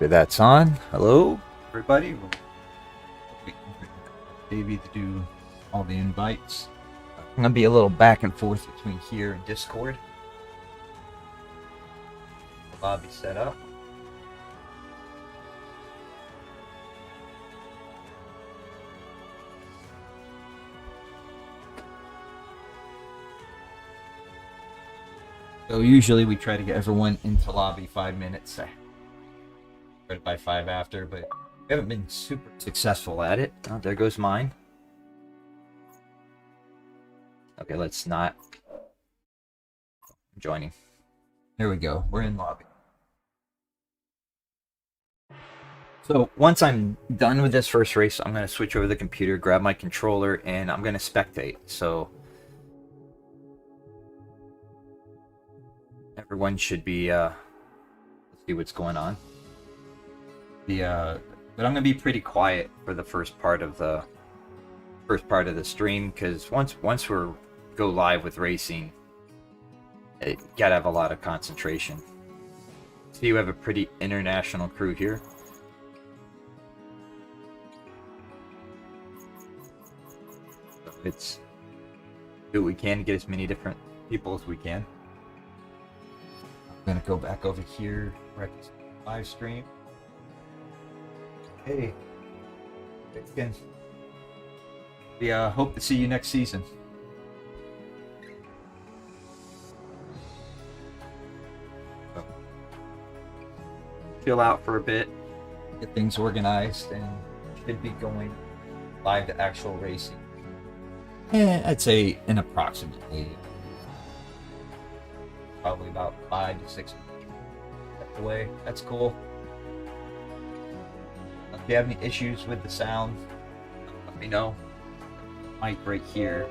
Okay, that's on. Hello, everybody. We'll wait for Davey to do all the invites. I'm gonna be a little back and forth between here and Discord. The lobby set up. So usually we try to get everyone into lobby 5 minutes. Right by 5 after, but we haven't been super successful at it. Oh, there goes mine. Okay, let's not. I'm joining. There we go. We're in lobby. So once I'm done with this first race, I'm going to switch over the computer, grab my controller, and I'm going to spectate. So everyone should be, let's see what's going on. But I'm gonna be pretty quiet for the first part of the stream, because once we go live with racing, you gotta have a lot of concentration. So you have a pretty international crew here. So it's do what we can to get as many different people as we can. I'm gonna go back over here where I can live stream. Hey, again. We hope to see you next season. So, chill out for a bit, get things organized, and should be going live to actual racing. I'd say in approximately probably about 5 to 6 minutes away. That's cool. If you have any issues with the sound, let me know. Mic right here.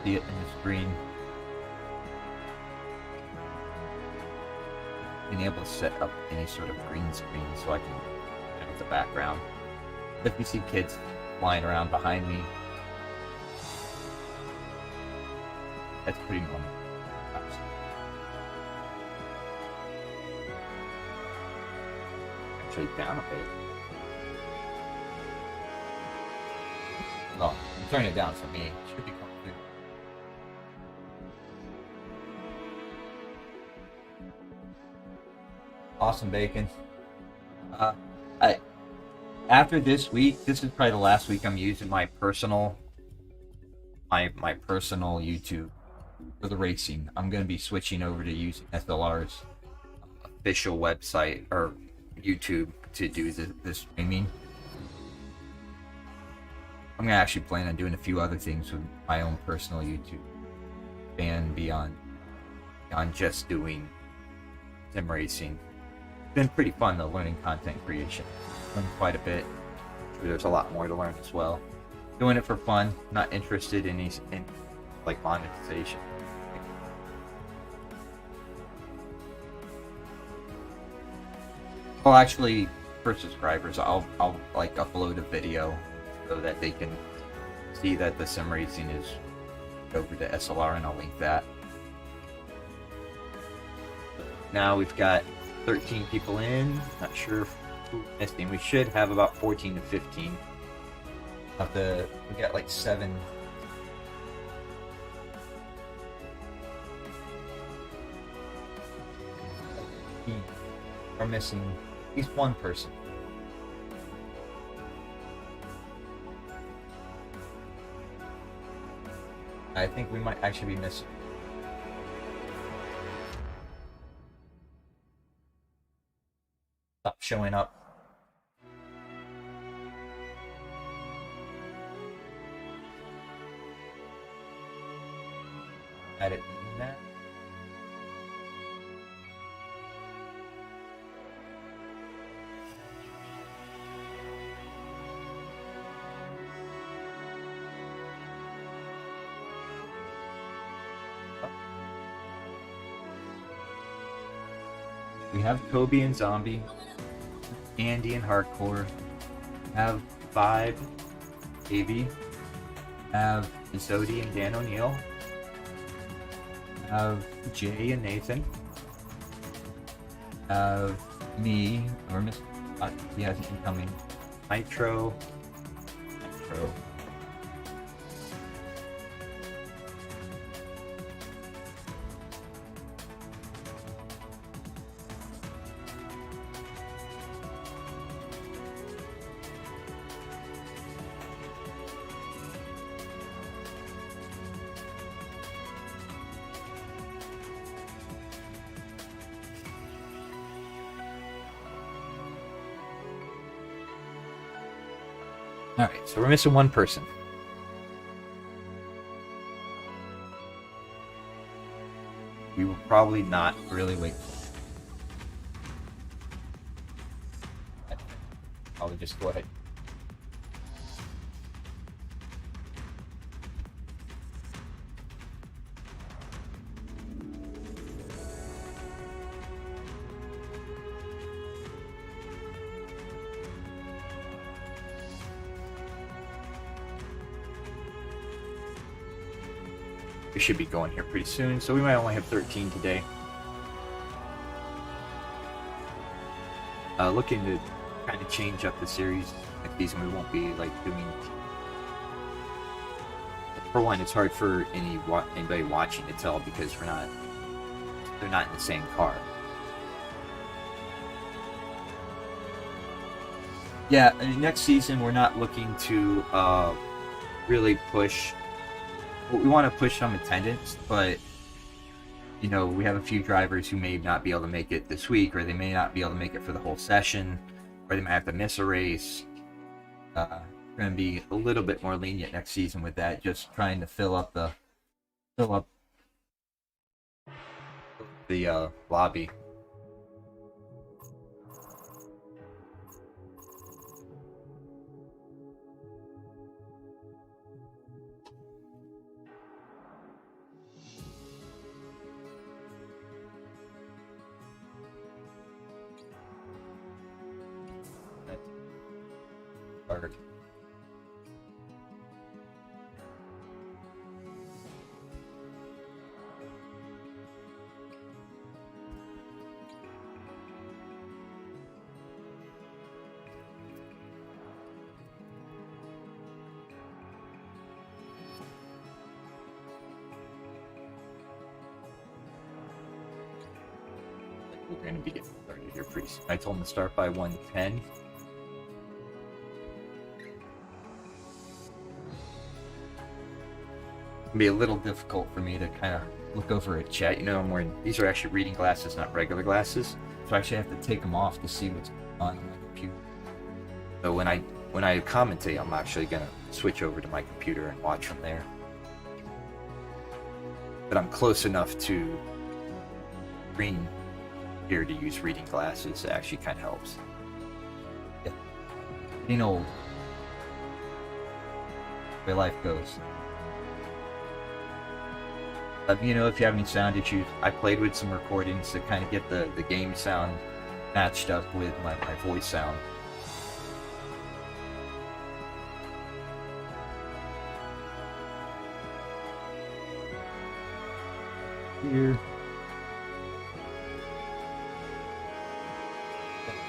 See it in the screen. Being able to set up any sort of green screen so I can get with the background. If you see kids flying around behind me, that's pretty normal. Actually, down a bit. No, I'm turning it down for me. It should be coming through. Awesome bacon. After this week, this is probably the last week I'm using my personal YouTube for the racing. I'm going to be switching over to using SLR's official website or YouTube to do the streaming. I'm gonna actually plan on doing a few other things with my own personal YouTube and beyond just doing sim racing. It's been pretty fun though, learning content creation. Learned quite a bit. There's a lot more to learn as well. Doing it for fun, not interested in like monetization. Well, actually, for subscribers, I'll like upload a video so that they can see that the sim racing is over to SLR, and I'll link that. Now we've got 13 people in. Not sure who's missing. We should have about 14 to 15. We got like 7. We're missing at least one person. I think we might actually be missing. Stop showing up. I didn't mean that. We have Kobe and Zombie, Andy and Hardcore, have Vibe, AB, have Zodi and Dan O'Neill, have Jay and Nathan, have me, or Mr. He has an incoming Nitro. Alright, so we're missing one person. We will probably not really wait. Probably just go ahead. We should be going here pretty soon, so we might only have 13 today. Looking to kind of change up the series. Next season we won't be like doing. For one, it's hard for anybody watching to tell because they're not in the same car. Yeah, I mean, next season we're not looking to really push. We want to push some attendance, but you know, we have a few drivers who may not be able to make it this week, or they may not be able to make it for the whole session, or they might have to miss a race. We're going to be a little bit more lenient next season with that, just trying to fill up the lobby. Hard. We're going to be getting started here pretty soon. I told him to start by 1:10. Be a little difficult for me to kind of look over a chat. You know, I'm wearing, these are actually reading glasses, not regular glasses, so I actually have to take them off to see what's on my computer. So when I commentate, I'm actually gonna switch over to my computer and watch from there. But I'm close enough to screen here to use reading glasses. It actually kind of helps. Yeah, getting old. The way life goes. You know, if you have any sound issues, I played with some recordings to kind of get the game sound matched up with my voice sound. Here.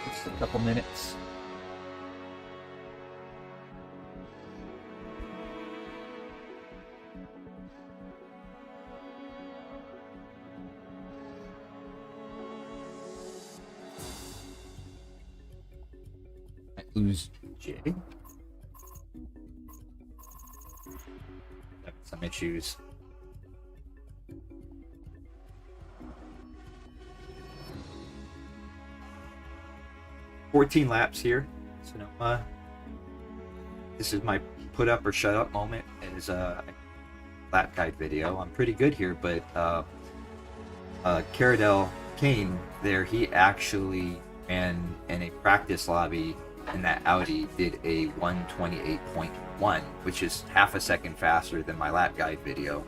Just a couple minutes. Lose J. Some issues. "14 laps here, Sonoma." This is my put up or shut up moment. Is a lap guide video. I'm pretty good here, but Caradel Kane there, he actually ran in a practice lobby in that Audi, did a 1:28.1, which is half a second faster than my lap guide video.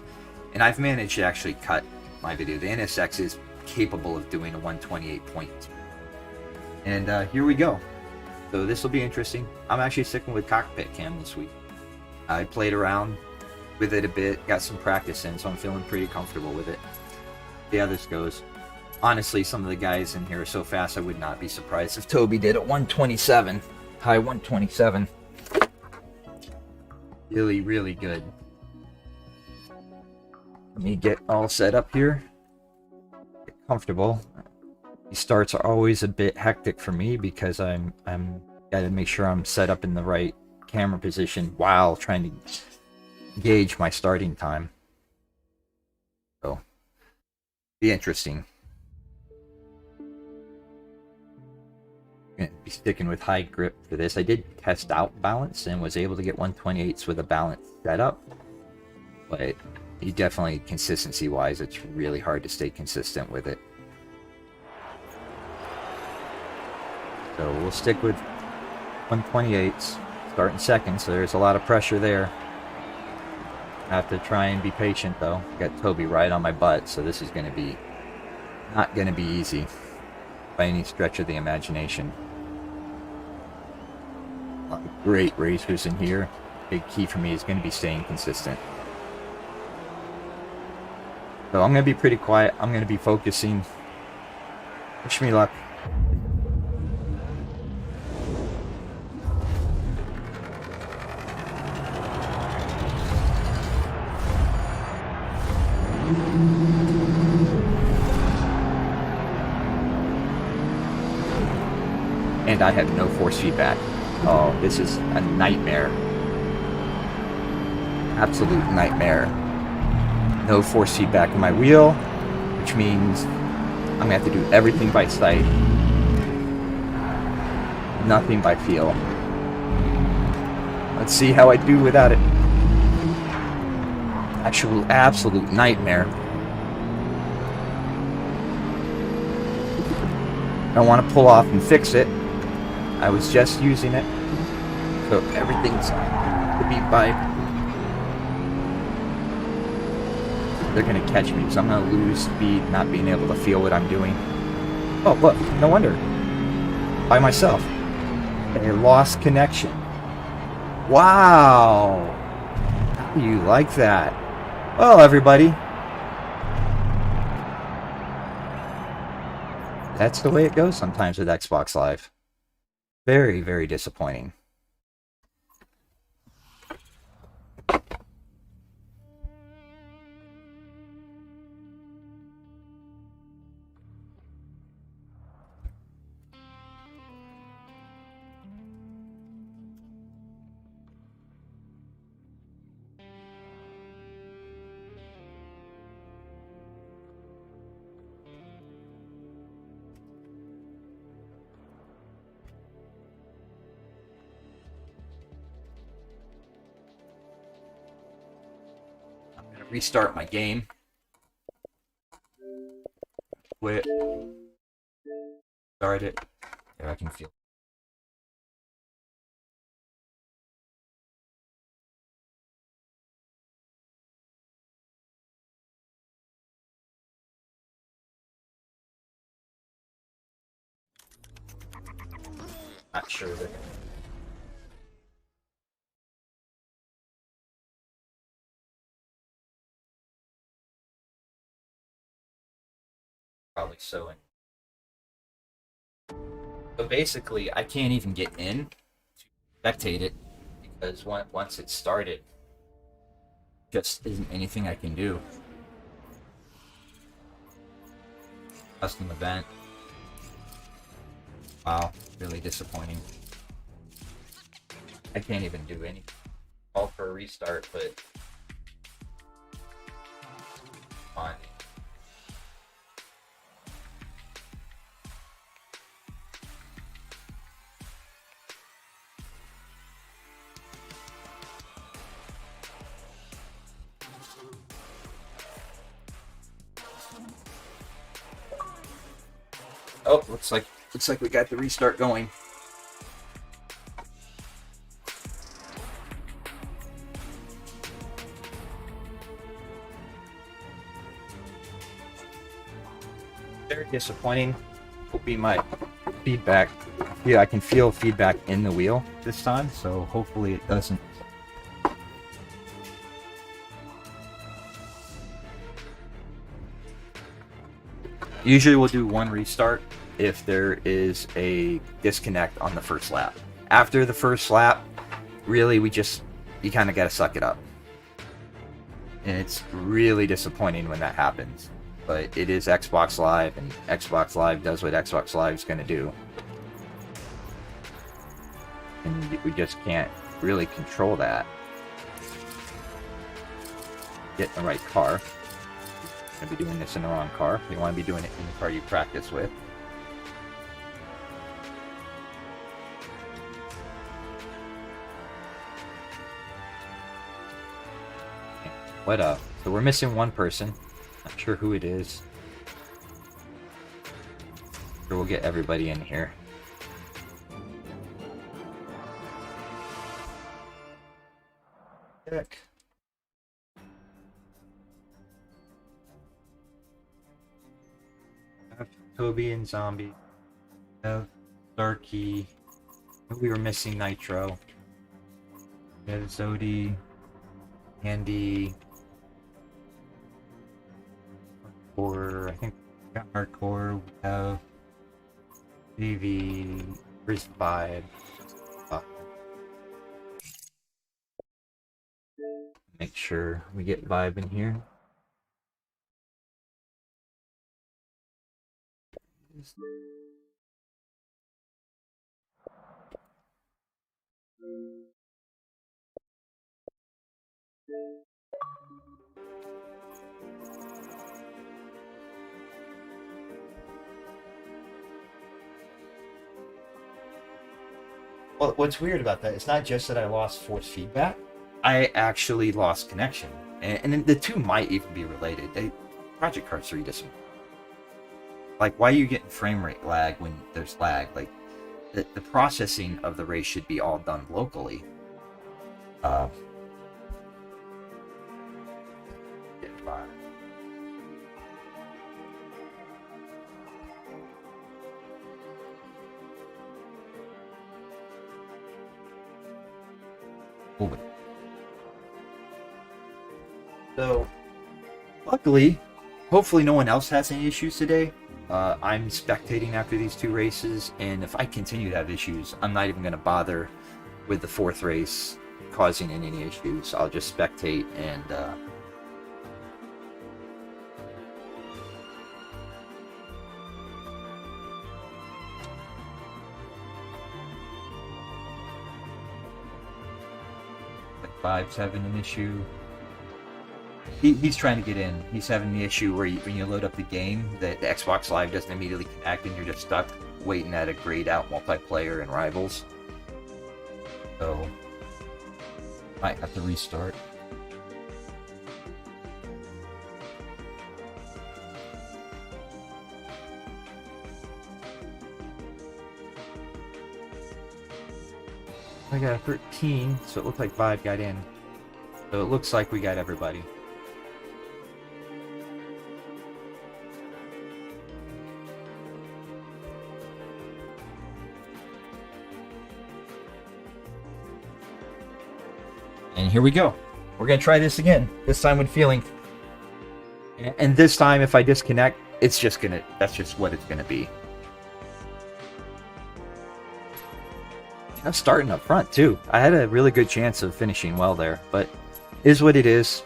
And I've managed to actually cut my video. The NSX is capable of doing a 1:28.2. And here we go. So this will be interesting. I'm actually sticking with cockpit cam this week. I played around with it a bit, got some practice in, so I'm feeling pretty comfortable with it. See how this goes. Honestly, some of the guys in here are so fast, I would not be surprised if Toby did at 127. High 127. Really, really good. Let me get all set up here. Get comfortable. These starts are always a bit hectic for me because I'm gotta make sure I'm set up in the right camera position while trying to gauge my starting time. So, be interesting. Be sticking with high grip for this. I did test out balance and was able to get 128s with a balanced setup, but you definitely, consistency wise, it's really hard to stay consistent with it. So we'll stick with 128s, starting second, so there's a lot of pressure there. I have to try and be patient though. Got Toby right on my butt, so this is going to be not going to be easy by any stretch of the imagination. A lot of great racers in here. Big key for me is going to be staying consistent. So I'm going to be pretty quiet. I'm going to be focusing. Wish me luck. And I have no force feedback. Oh, this is a nightmare. Absolute nightmare. No force feedback in my wheel, which means I'm gonna have to do everything by sight. Nothing by feel. Let's see how I do without it. Absolute nightmare. I want to pull off and fix it. I was just using it, so everything's to be by. They're gonna catch me, so I'm gonna lose speed, not being able to feel what I'm doing. Oh, look, no wonder. By myself. A lost connection. Wow! How do you like that? Well, everybody. That's the way it goes sometimes with Xbox Live. Very, very disappointing. Restart my game. Quit. Start it. There, I can feel. Not sure that. Probably so. So basically, I can't even get in to spectate it because once it's started, just isn't anything I can do. Custom event. Wow, really disappointing. I can't even do any. Call for a restart, but on. Oh, looks like we got the restart going. Very disappointing. Will be my feedback. Yeah, I can feel feedback in the wheel this time, so hopefully it doesn't. Usually we'll do one restart if there is a disconnect on the first lap. After the first lap, really you kind of got to suck it up. And it's really disappointing when that happens. But it is Xbox Live, and Xbox Live does what Xbox Live is going to do. And we just can't really control that. Get in the right car. You're going to be doing this in the wrong car. You want to be doing it in the car you practice with. What up? So we're missing one person. Not sure who it is. Sure, we'll get everybody in here. Check. Toby and Zombie. Darky. We were missing Nitro. We have Zodi. Andy. Hardcore. I think we got Hardcore. We have VV. Where's Vibe? Make sure we get Vibe in here. Well, what's weird about that, it's not just that I lost force feedback. I actually lost connection. And the two might even be related. Project Cars 3 doesn't... Like, why are you getting frame rate lag when there's lag? Like, the processing of the race should be all done locally. Get by. Move it. So, luckily, hopefully no one else has any issues today. I'm spectating after these two races, and if I continue to have issues, I'm not even going to bother with the fourth race causing any issues. I'll just spectate and like 5's having an issue. He's trying to get in. He's having the issue where when you load up the game, the Xbox Live doesn't immediately connect and you're just stuck waiting at a grayed out multiplayer and Rivals. So, might have to restart. I got a 13, so it looked like Vibe got in. So it looks like we got everybody. And here we go. We're gonna try this again. This time with feeling. And this time, if I disconnect, it's just gonna. That's just what it's gonna be. I'm starting up front too. I had a really good chance of finishing well there, but is what it is.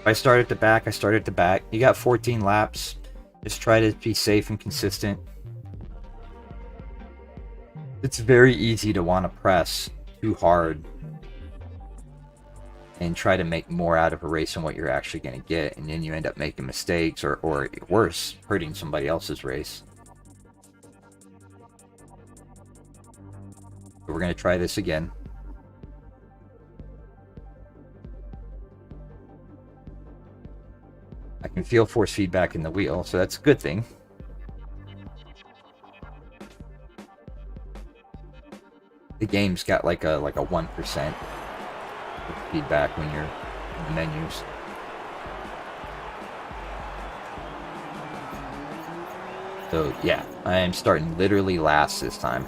If I start at the back, I start at the back. You got 14 laps. Just try to be safe and consistent. It's very easy to want to press too hard and try to make more out of a race than what you're actually going to get, and then you end up making mistakes or worse, hurting somebody else's race. So we're going to try this again. I can feel force feedback in the wheel, so that's a good thing. The game's got like a 1% feedback when you're in the menus. So yeah, I am starting literally last this time.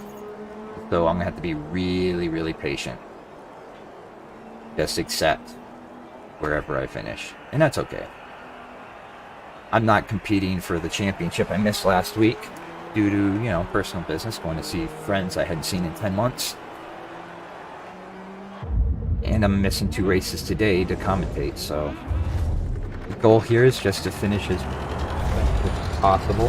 So I'm gonna have to be really, really patient. Just accept wherever I finish, and that's okay. I'm not competing for the championship I missed last week due to, you know, personal business, going to see friends I hadn't seen in 10 months. And I'm missing 2 races today to commentate, so the goal here is just to finish as possible.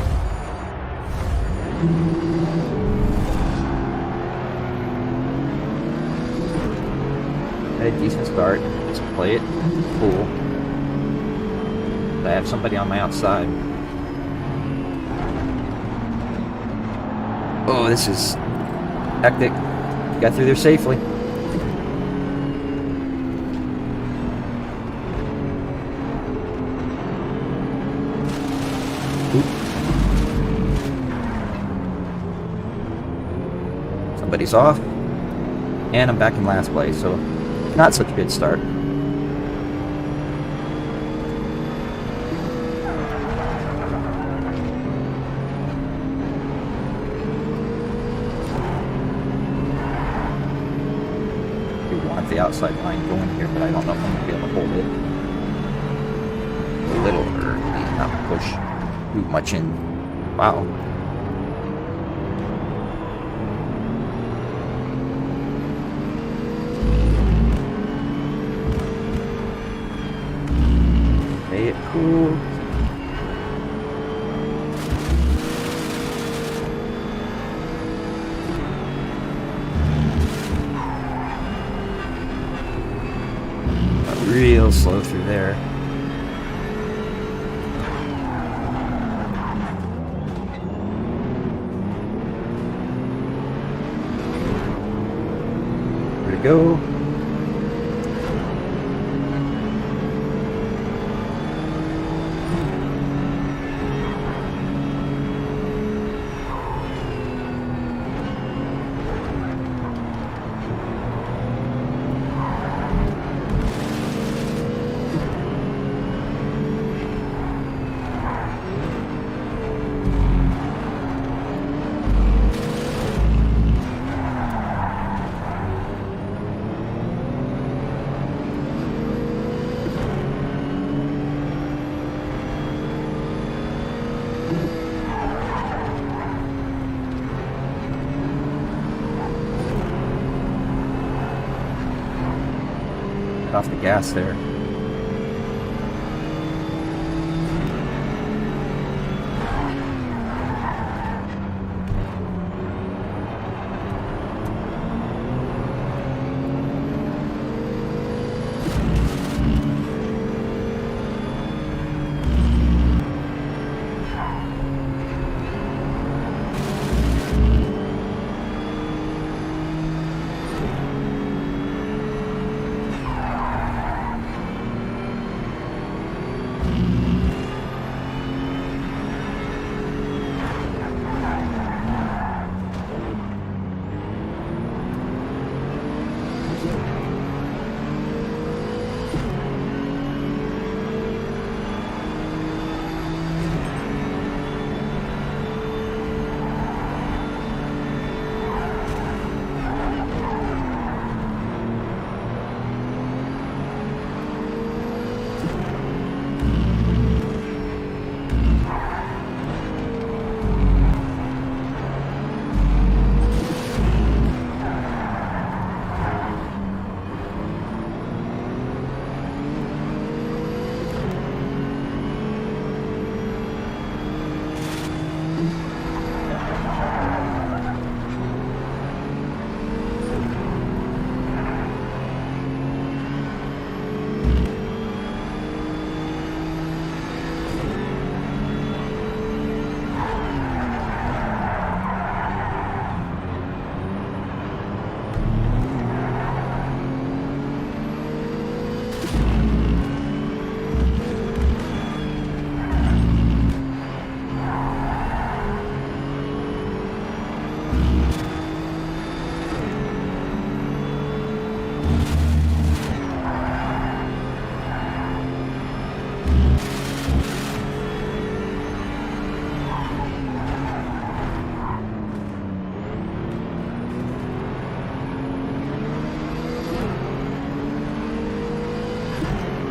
Had a decent start, just play it cool. I have somebody on my outside. Oh, this is hectic. Got through there safely. Oop. Somebody's off. And I'm back in last place, so not such a good start. The outside line going here, but I don't know if I'm going to be able to hold it. A little early, not push too much in. Wow. Play it cool. Real slow through there. Where to go? Off the gas there.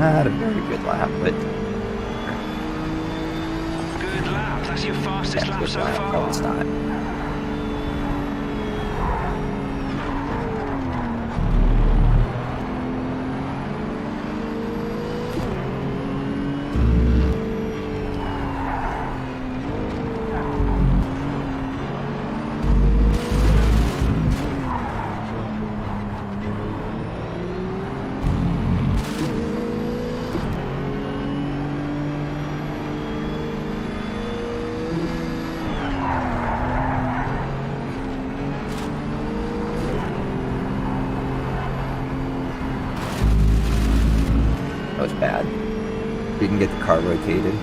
Not a very good lap, but That's your fastest lap so far. No, it's not. That was bad. Didn't get the car rotated.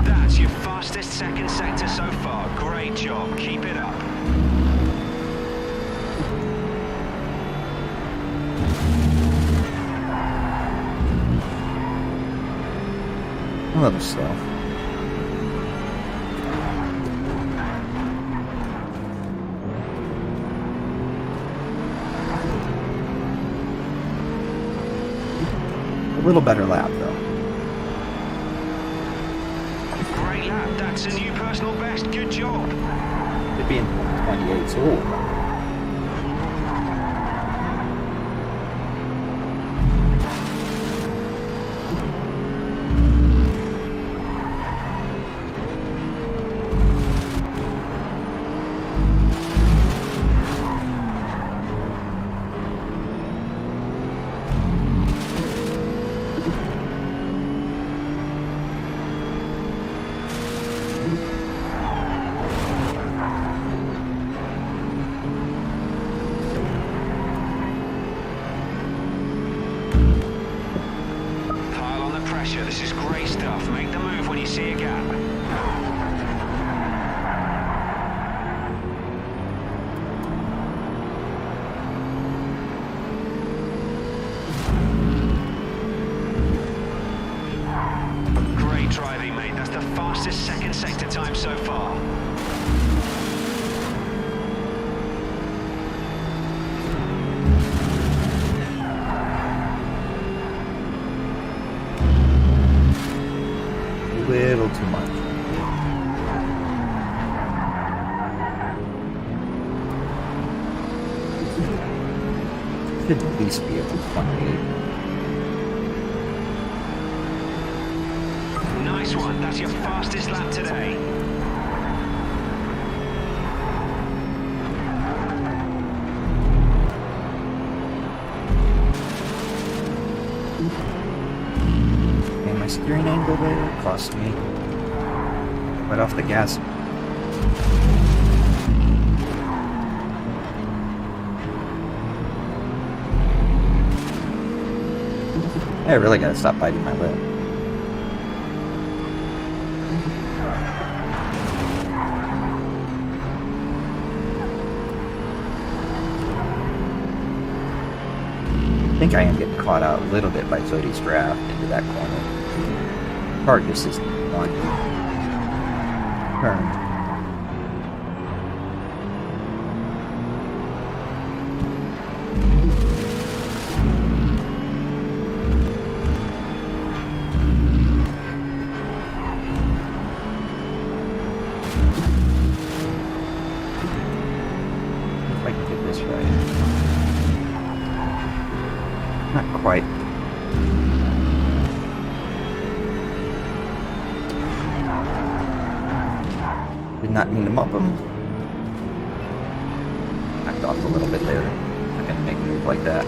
That's your fastest second sector so far. Great job. Keep it up. A little slow. A little better lap though. Great lap. That's a new personal best. Good job. It'd be in 28, so Pile on the pressure. This is great stuff. Make the move when you see a gap. Great driving, mate. That's the fastest second sector time so far. a little too much. Should at least be able to 28. Nice one. That's your fastest lap today. And my steering angle there cost me right off the gas. I really gotta stop biting my lip. I think I am getting caught out a little bit by Cody's draft into that corner. Car just isn't on turn. If I can get this right. Not quite. Did not mean to bump him. Backed off a little bit there. Not gonna make a move like that.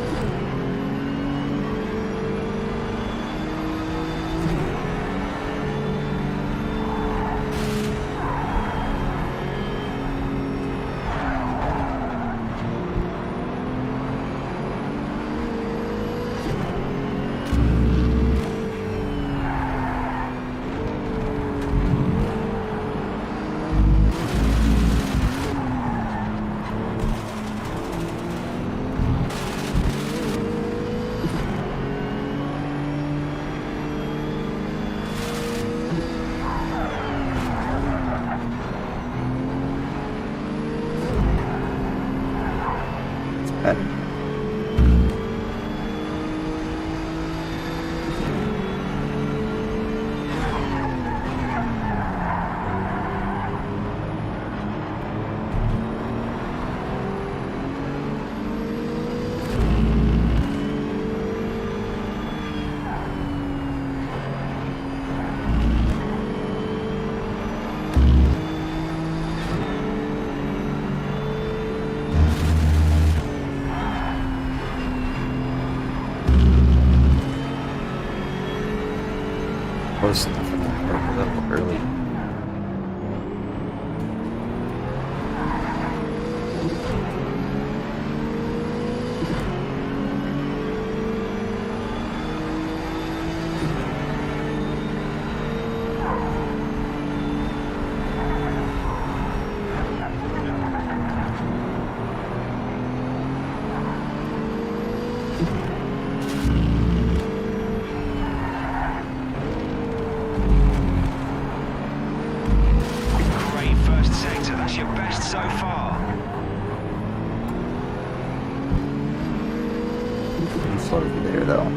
close enough or a little early. Great first sector, that's your best so far. Pretty slow over there, though.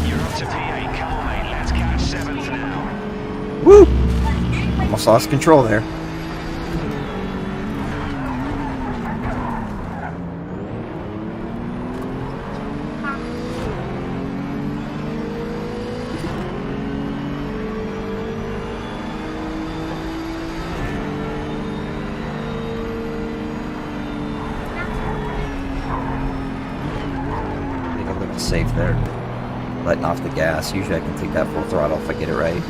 You're up to P8, come on mate, let's catch 7th now. Woo! Almost lost control there. I think I'm looking safe there. Letting off the gas. Usually I can take that full throttle if I get it right.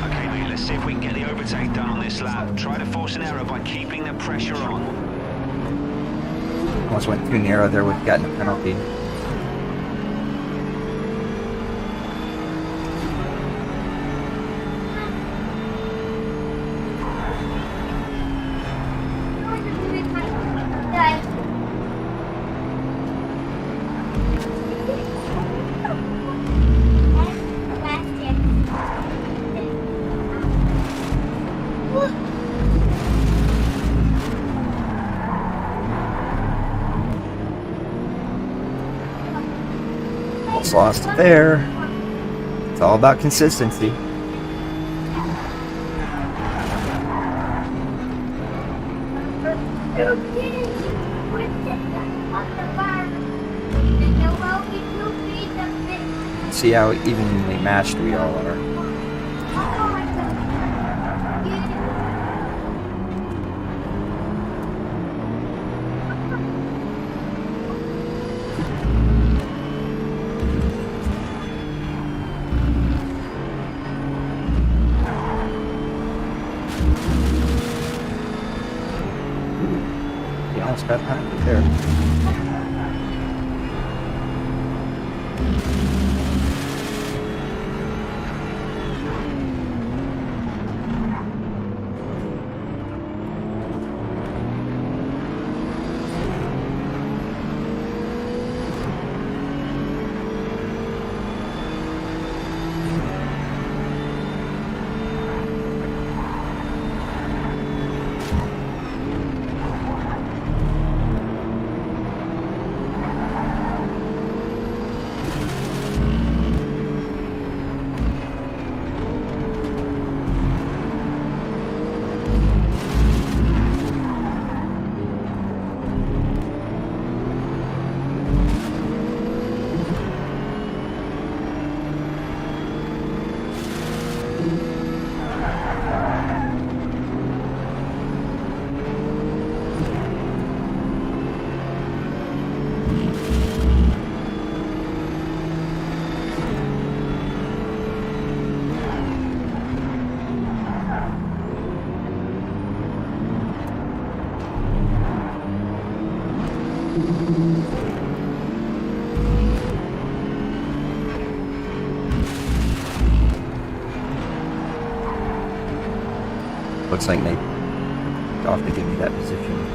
Okay mate, let's see if we can get the overtake done on this lap. Try to force an error by keeping the pressure on. Almost went too narrow there, would have gotten a penalty. Almost lost it there. It's all about consistency. See how evenly matched we all are. You almost got time there. Looks like they off to give me that position.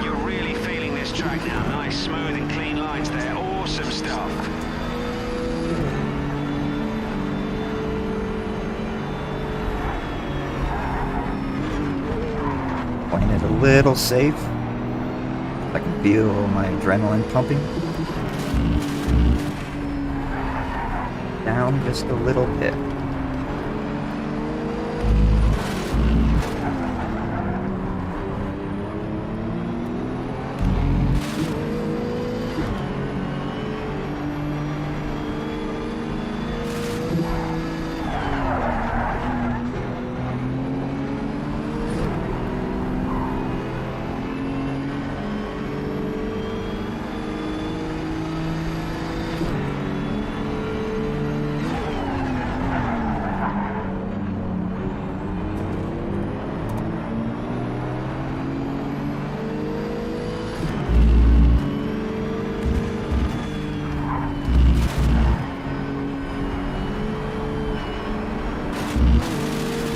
You're really feeling this track now. Nice, smooth and clean lines there. Awesome stuff. Playing it a little safe. I can feel my adrenaline pumping. Down just a little bit.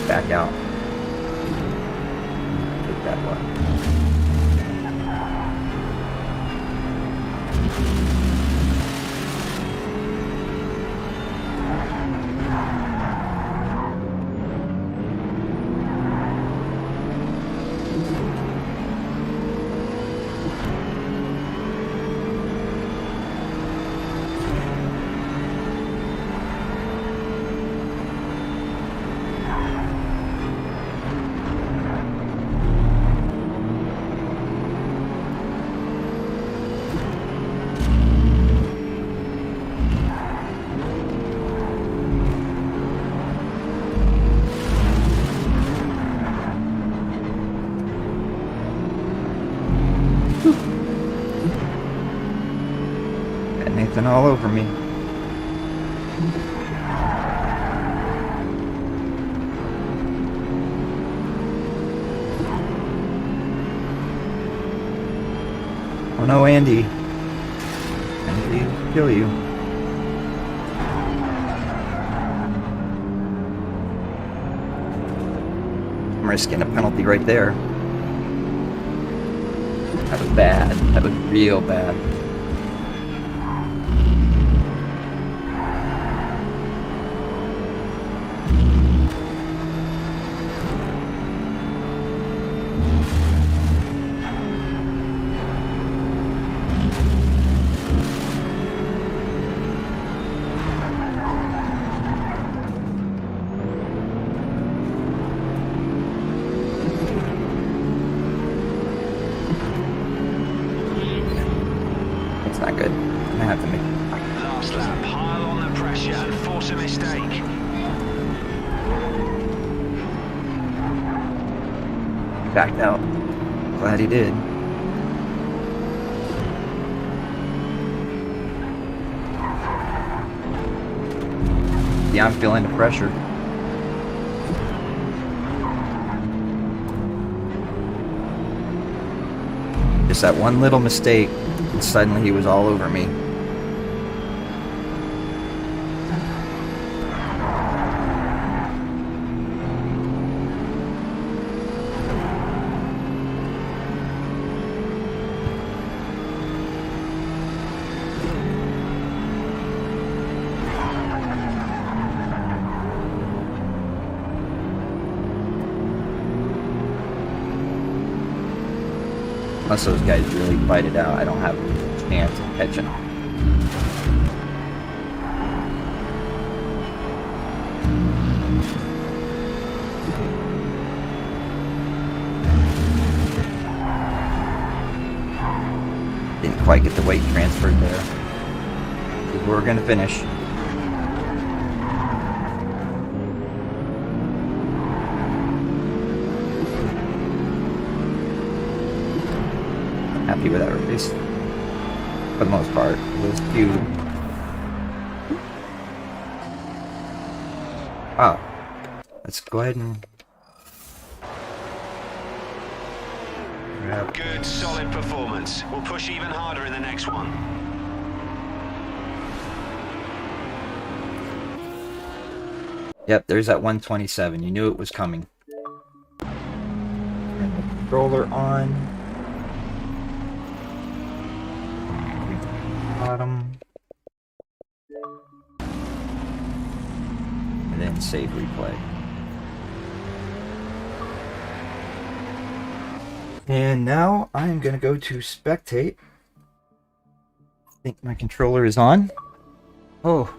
Back out. Take that one. Got Nathan all over me. Oh no, Andy. Andy will kill you. I'm risking a penalty right there. That was bad. That was real bad. It's not good. I'm gonna have to make Last lap, pile on the pressure and force a mistake. backed out. Glad he did. Yeah, I'm feeling the pressure. Just that one little mistake, and suddenly he was all over me. Unless those guys really fight it out, I don't have a chance of catching them. Didn't quite get the weight transferred there. We're gonna finish. happy with that race. For the most part. Those few. Wow. Let's go ahead and grab. Good, solid performance. We'll push even harder in the next one. Yep, there's that 127. You knew it was coming. Turn the controller on. Bottom. And then save replay. And now I'm going to go to spectate. I think my controller is on. Oh,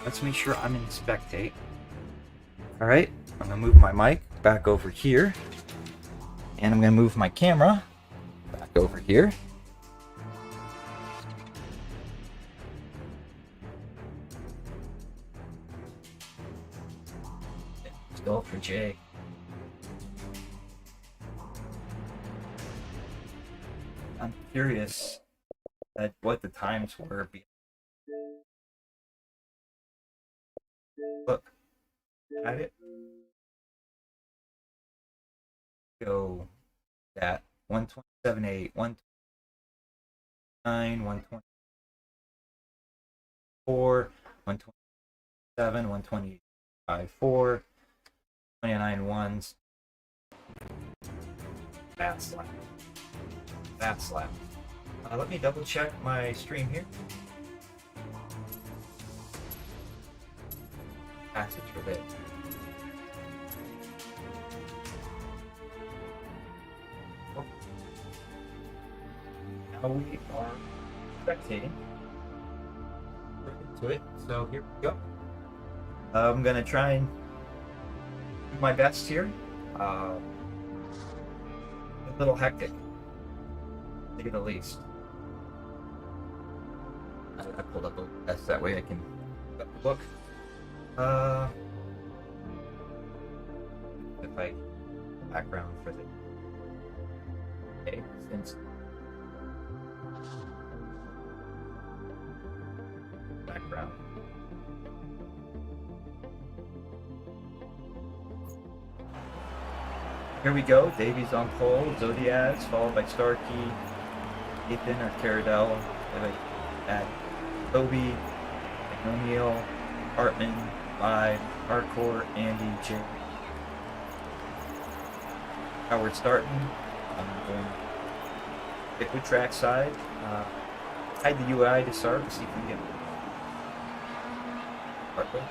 let's make sure I'm in spectate. Alright, I'm going to move my mic back over here. And I'm going to move my camera back over here. Let's go for Jay. I'm curious at what the times were. Look at it. Go that 127.8, 129, 124, 127, 125.4, 29 ones. That's lap. That's lap. Let me double check my stream here. Passage for bit. Oh. Now we are spectating. We're into it. So here we go. I'm gonna try and do my best here. A little hectic, to say the least. I pulled up a test that way I can look. If I background for the since background. Here we go. Davies on pole, Zodiacs, followed by Starkey, Ethan or Caradell. If I add Toby, O'Neill, Hartman, Live, Hardcore, Andy, Jake. How we're starting. I'm going stick with track side. Hide the UI to start to see if we can get Hartman.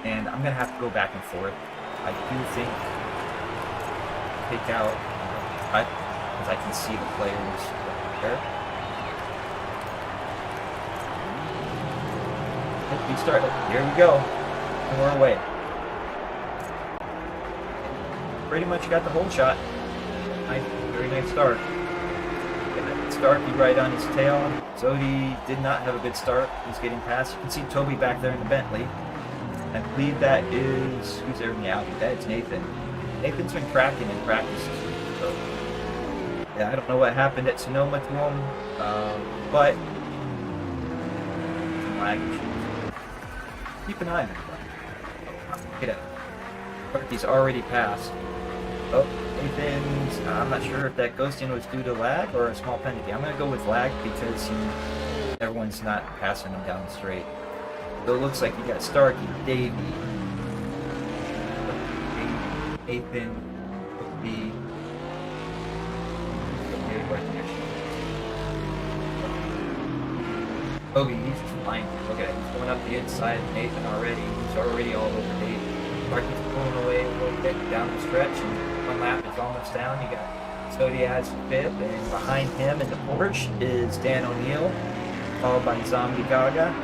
And I'm gonna have to go back and forth. I do think take out cut because I can see the players there. We started. Here we go. And we're away. Pretty much got the whole shot. Nice, very nice start. Starkey right on his tail. Zodi did not have a good start. He's getting past. You can see Toby back there in the Bentley. I believe that is who's there in the Audi. That's Nathan. Nathan's been cracking in practice this week. So yeah, I don't know what happened at Sonoma to him, but some lag issues. Keep an eye on him. Look at it. Starkey's already passed. Oh, Nathan's. I'm not sure if that ghosting was due to lag or a small penalty. I'm gonna go with lag because everyone's not passing him down the straight. So it looks like you got Starkey, Davey, Nathan, B. Toby, he's flying. Look at it. He's going up the inside of Nathan already. He's already all over Nathan. Starkey's pulling away a little bit down the stretch, and one lap is almost down. You got Zodiac's fifth, and behind him in the Porsche is Dan O'Neill, followed by Zombie Gaga.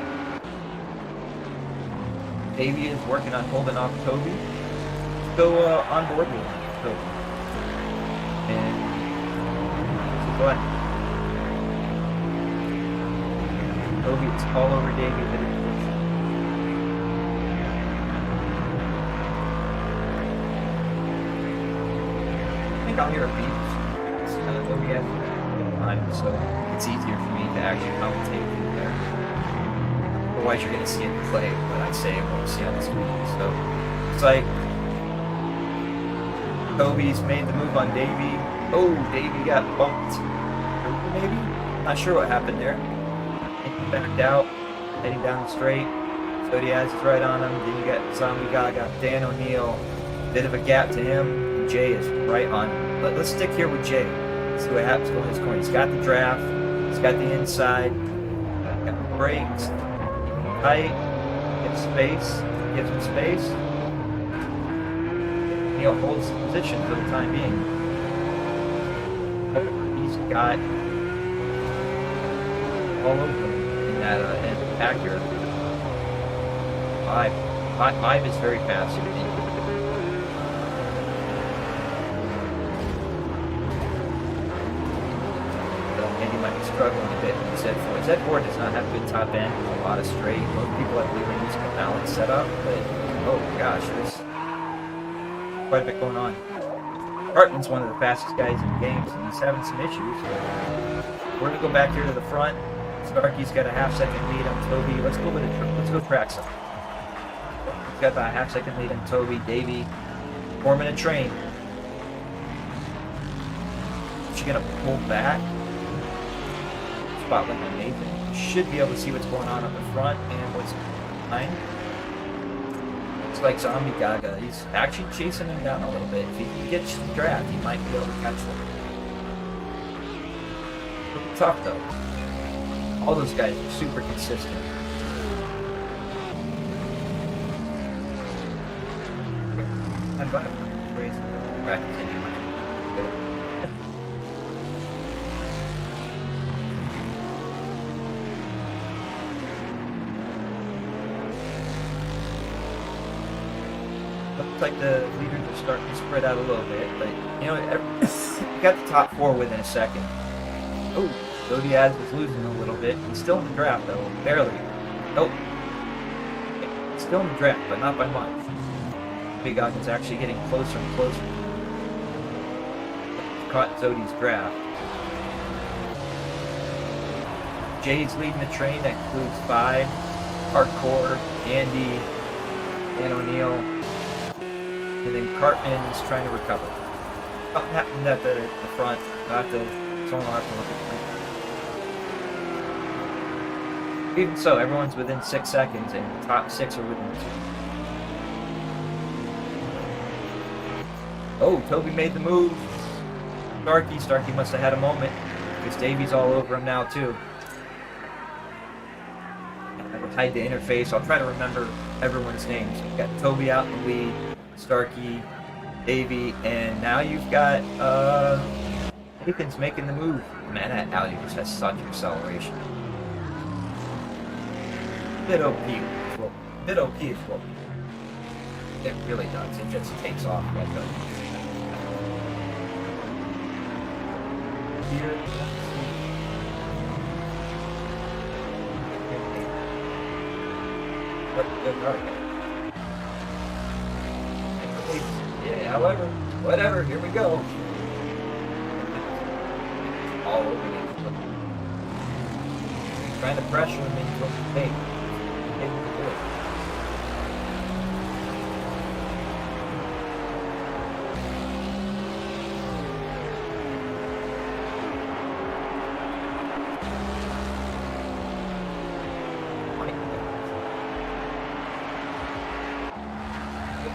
Davey is working on holding off Toby. Go on board with Toby. And go ahead. Toby is all over Davey. think I'll hear a beep. It's Toby has time, so it's easier for me to actually commentate through there. Otherwise, you're gonna see it play what I say and won't see on the screen. So it's like Toby's made the move on Davey. Oh, Davey got bumped. Maybe? Not sure what happened there. He backed out, heading down the straight. So Diaz is right on him. Then you got Zombie Gaga, Dan O'Neill. Bit of a gap to him. And Jay is right on him. Let's stick here with Jay. See what happens going this corner. He's got the draft. He's got the inside. Got the brakes. Tight. Gives space. Gives him space. O'Neill holds the position for the time being. He's got all over him in that Acura. Five is very fast. Andy might be struggling a bit with Z4. Z4 does not have good top end, a lot of straight. Most people, I believe, are using a balance setup, but oh gosh, there's quite a bit going on. Hartman's one of the fastest guys in the games, and he's having some issues. We're gonna go back here to the front. Starkey's got a half-second lead on Toby. Let's go track some. He's got about a half-second lead on Toby. Davey forming a train. Is she gonna pull back? Spotlight on Nathan. Should be able to see what's going on up the front and what's behind. Looks like Zombie Gaga. He's actually chasing him down a little bit. If he can get the draft, he might be able to catch him. Pretty tough though. All those guys are super consistent. I'm glad I'm crazy. Looks like the leaders are starting to spread out a little bit, but you know, you got the top four within a second. Oh, so Diaz was losing a little bit. He's still in the draft though, barely. Nope. Still in the draft, but not by much. Big Goggins actually getting closer and closer. Caught Zodi's draft. Jay's leading the train. That includes 5. Hardcore, Andy, Dan O'Neill. And then Cartman is trying to recover. Something happened at the front. Someone will have to look at it. Even so, everyone's within 6 seconds, and the top 6 are within 2. Oh, Toby made the move. Starkey must have had a moment, because Davey's all over him now, too. I will hide the interface. I'll try to remember everyone's names. You've got Toby out in the lead, Starkey, Davey, and now you've got, Nathan's making the move. Man, that Audi just has such acceleration. Bit OP as well. It really does. It just takes off like that. Here, what good target? Yeah, however, whatever. Here we go. All over me. Trying to pressure him into a fake.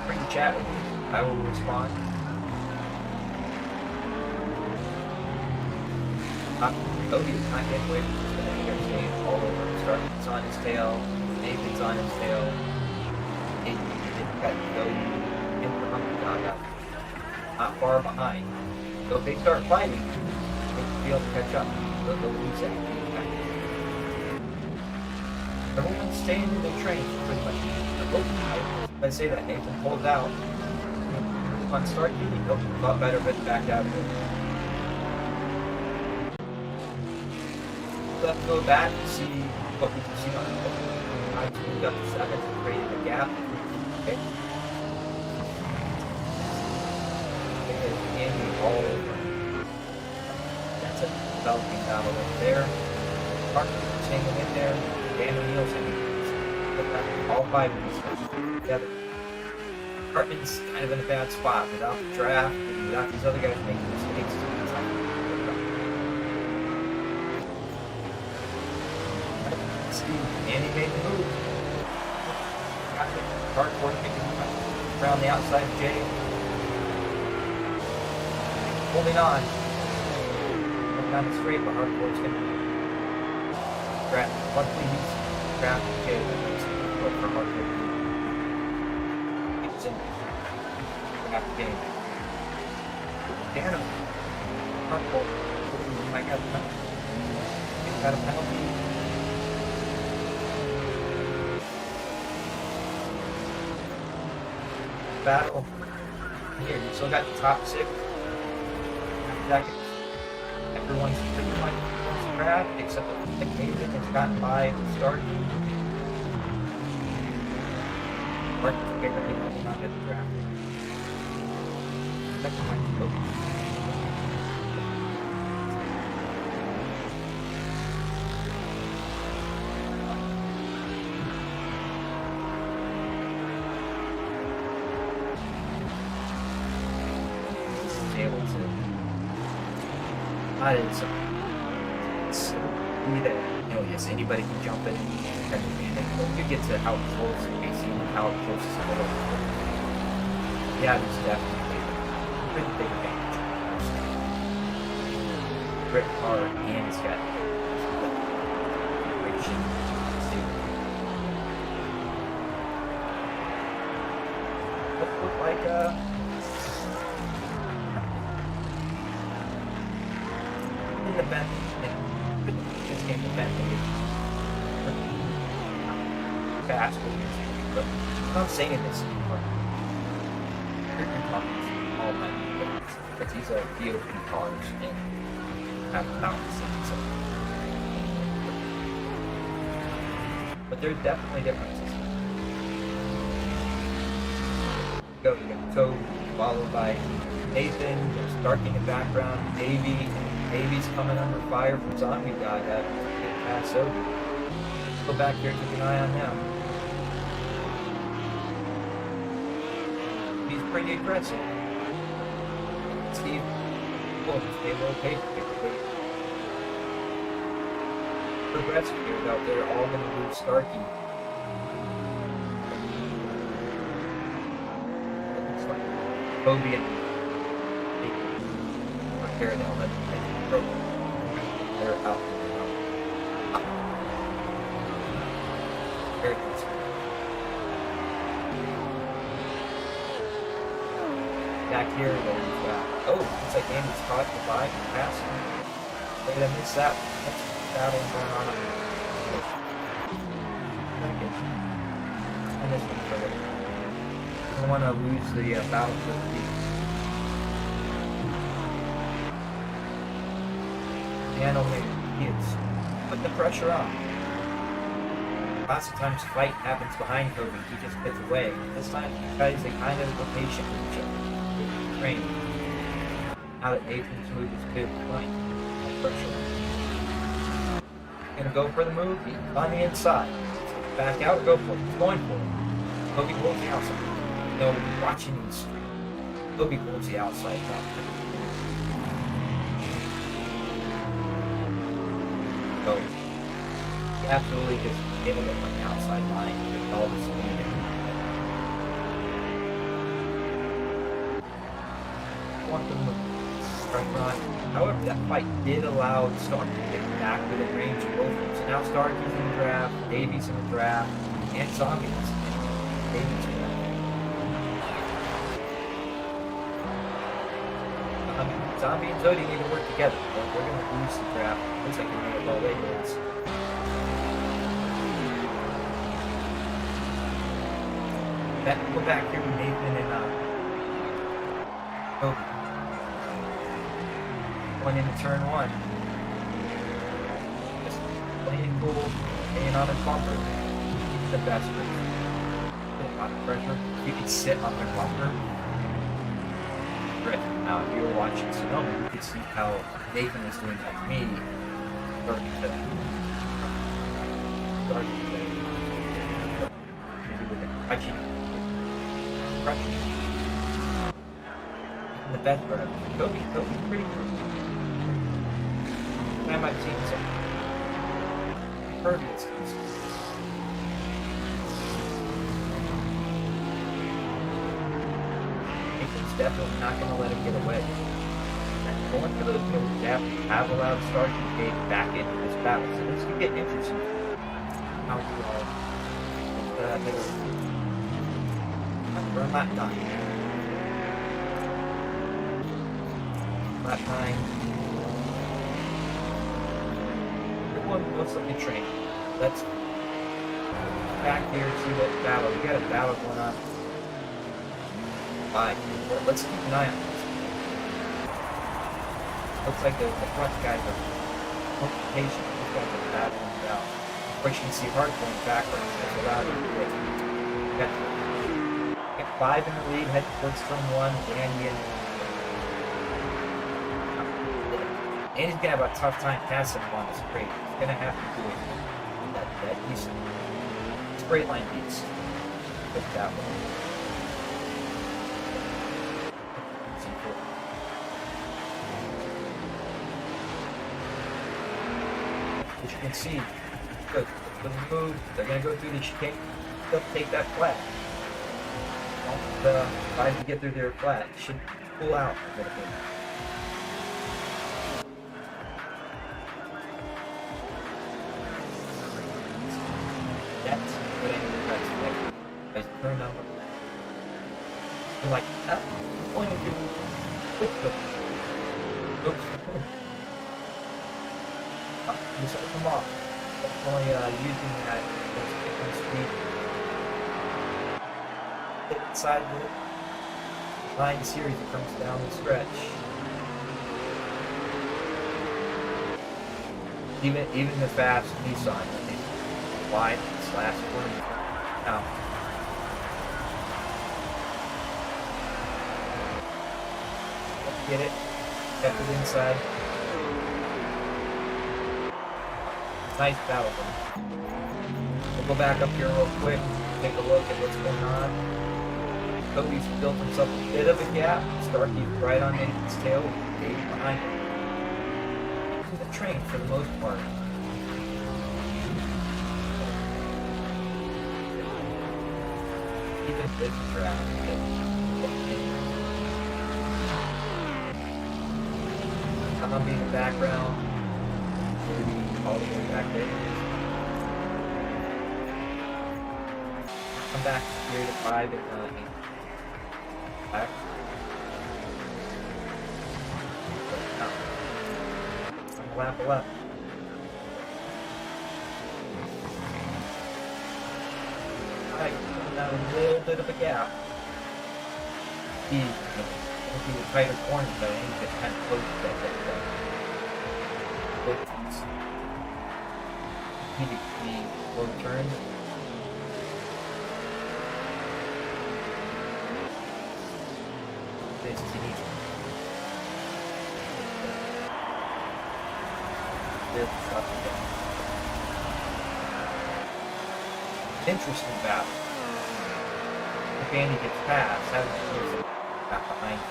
Bring chat with me. I will respond. Oh, he's not getting away from this. They're staying all over. Starkey's on his tail. Nathan's on his tail. Nathan's got to go in for Humpty Gaga. Not far behind. So if they start fighting, they'll be able to catch up. They'll lose it. Everyone's staying in their train pretty much. I say that Nathan pulls out. On Starkey, he looked a lot better, but back out of it. Let's go back to see what we can see on the book. I moved up to 7 and created a gap. Okay. Andy all over. That's a developing battle over there. Parker's hanging in there. Dan O'Neill's hanging in there. All 5 of these together. Hartman's kind of in a bad spot without the draft and without these other guys making mistakes. Andy made the move. Got the hardcore kicking around the outside of Jay. Holding on. Holding on straight, but hardcore's going to grab. Luckily, he's grabbing Jay. But for hardcore. It's in. Grab the game. Damn him. Hardcore. He might have a penalty. He's got a penalty. Battle here. You still got the top 6 seconds. Everyone's pretty much grabbed except that Nathan has gotten by the start. Mark barely will not get the draft. Second one, go. Able to not it's be that, you know, yes, anybody can jump in and you get to how close basically how close is the little. Yeah, it's definitely a pretty big advantage. Great car and it's got direction to look like in the back, just came to Bentley. Fast, but I'm not saying this anymore. You're talking all night because these are VOP cars and have mountains and so. But there's definitely differences. Go to the Toad, followed by Nathan. There's Stark in the background. Davy's coming under fire from Zombie Guy that passed over. Go back here, keep an eye on him. He's pretty aggressive. Steve, well, stay low pace. Aggressive here out there, all gonna move Starkey. It looks like Kobe and repair the helmet. They're out there. Very good. Back here, we've got. Oh, looks like Andy's caught the bike and passing. Look at him miss that. That's battle going on. And this one further. I don't want to lose the battle for the lead. And only kids. Put the pressure on. Lots of times fight happens behind Kobe, he just gets away. This time, these guys, they kind of were patient with each other. Train. Now that Nathan's move is good, fine. No pressure. Gonna go for the move, he's on the inside. Back out, go for it. He's going for it. Kobe pulls the outside. No, watching these. Kobe pulls the outside out. So, you absolutely just able to run the outside line with all the speed. Want them to strike run. However, that fight did allow Stark to get back with a range of both. So now Stark is in the draft, Davies in the draft, and Zombies. Davies in the draft. Zombie and Zodi need to work together. We're going to lose the draft. Looks like we're going to go Lakers. Go back here with Nathan and Kobe. Going into turn 1. Just playing cool, staying on his bumper. He's the best. Put a lot of pressure. You can sit on their bumper. stretch. Now, if you were watching Sonoma, you could see how Nathan was doing like me. Starting to maybe with a crushing. The best part of it. Kobe's pretty cool. Time I've seen some impervious pieces. Nathan's definitely not going to let him get away. And going for those moves, you have allowed Sergeant Gate back into this battle. So this could get interesting. How you all run that time. Lap 9. Everyone looks like a train. Let's back here and see what battle. We got a battle going on. Fine. Let's keep an eye on this. Looks like the front guys are patient. These guys are battling it out. Of course, you can see Hart going backwards. That's allowed him to get. Got 5 in the lead, head towards turn 1. Andy's gonna have a tough time passing him on the straight. He's gonna have to do it. That straight line beats. Put that one. As you can see, good. Good move. They're gonna go through the chicane. They'll take that flat. Don't try to get through their flat. Should pull out a little bit. Guys, turn up. I'm like, I'm going to do quick go. Oops. Just come off. Only using that speed. Hit inside the line series that comes down the stretch. Even the fast Nissan, they wide this last corner. Now. Get it, kept it inside. Nice battle. We'll go back up here real quick, take a look at what's going on. Kobe's built himself a bit of a gap. Starkey's right on Nathan's tail, Dave behind him. This is a train for the most part. Even this track. I'm in the background, all the way back there. Come back here to 5 and 8. Back. I'm lap left. Alright, down a little bit of a gap. It'll be the tighter corners, but I need to get kind of close to that. Need to be low turn. This is easy. This up and down. Interesting battle. If Andy gets past, how does he use it back behind him?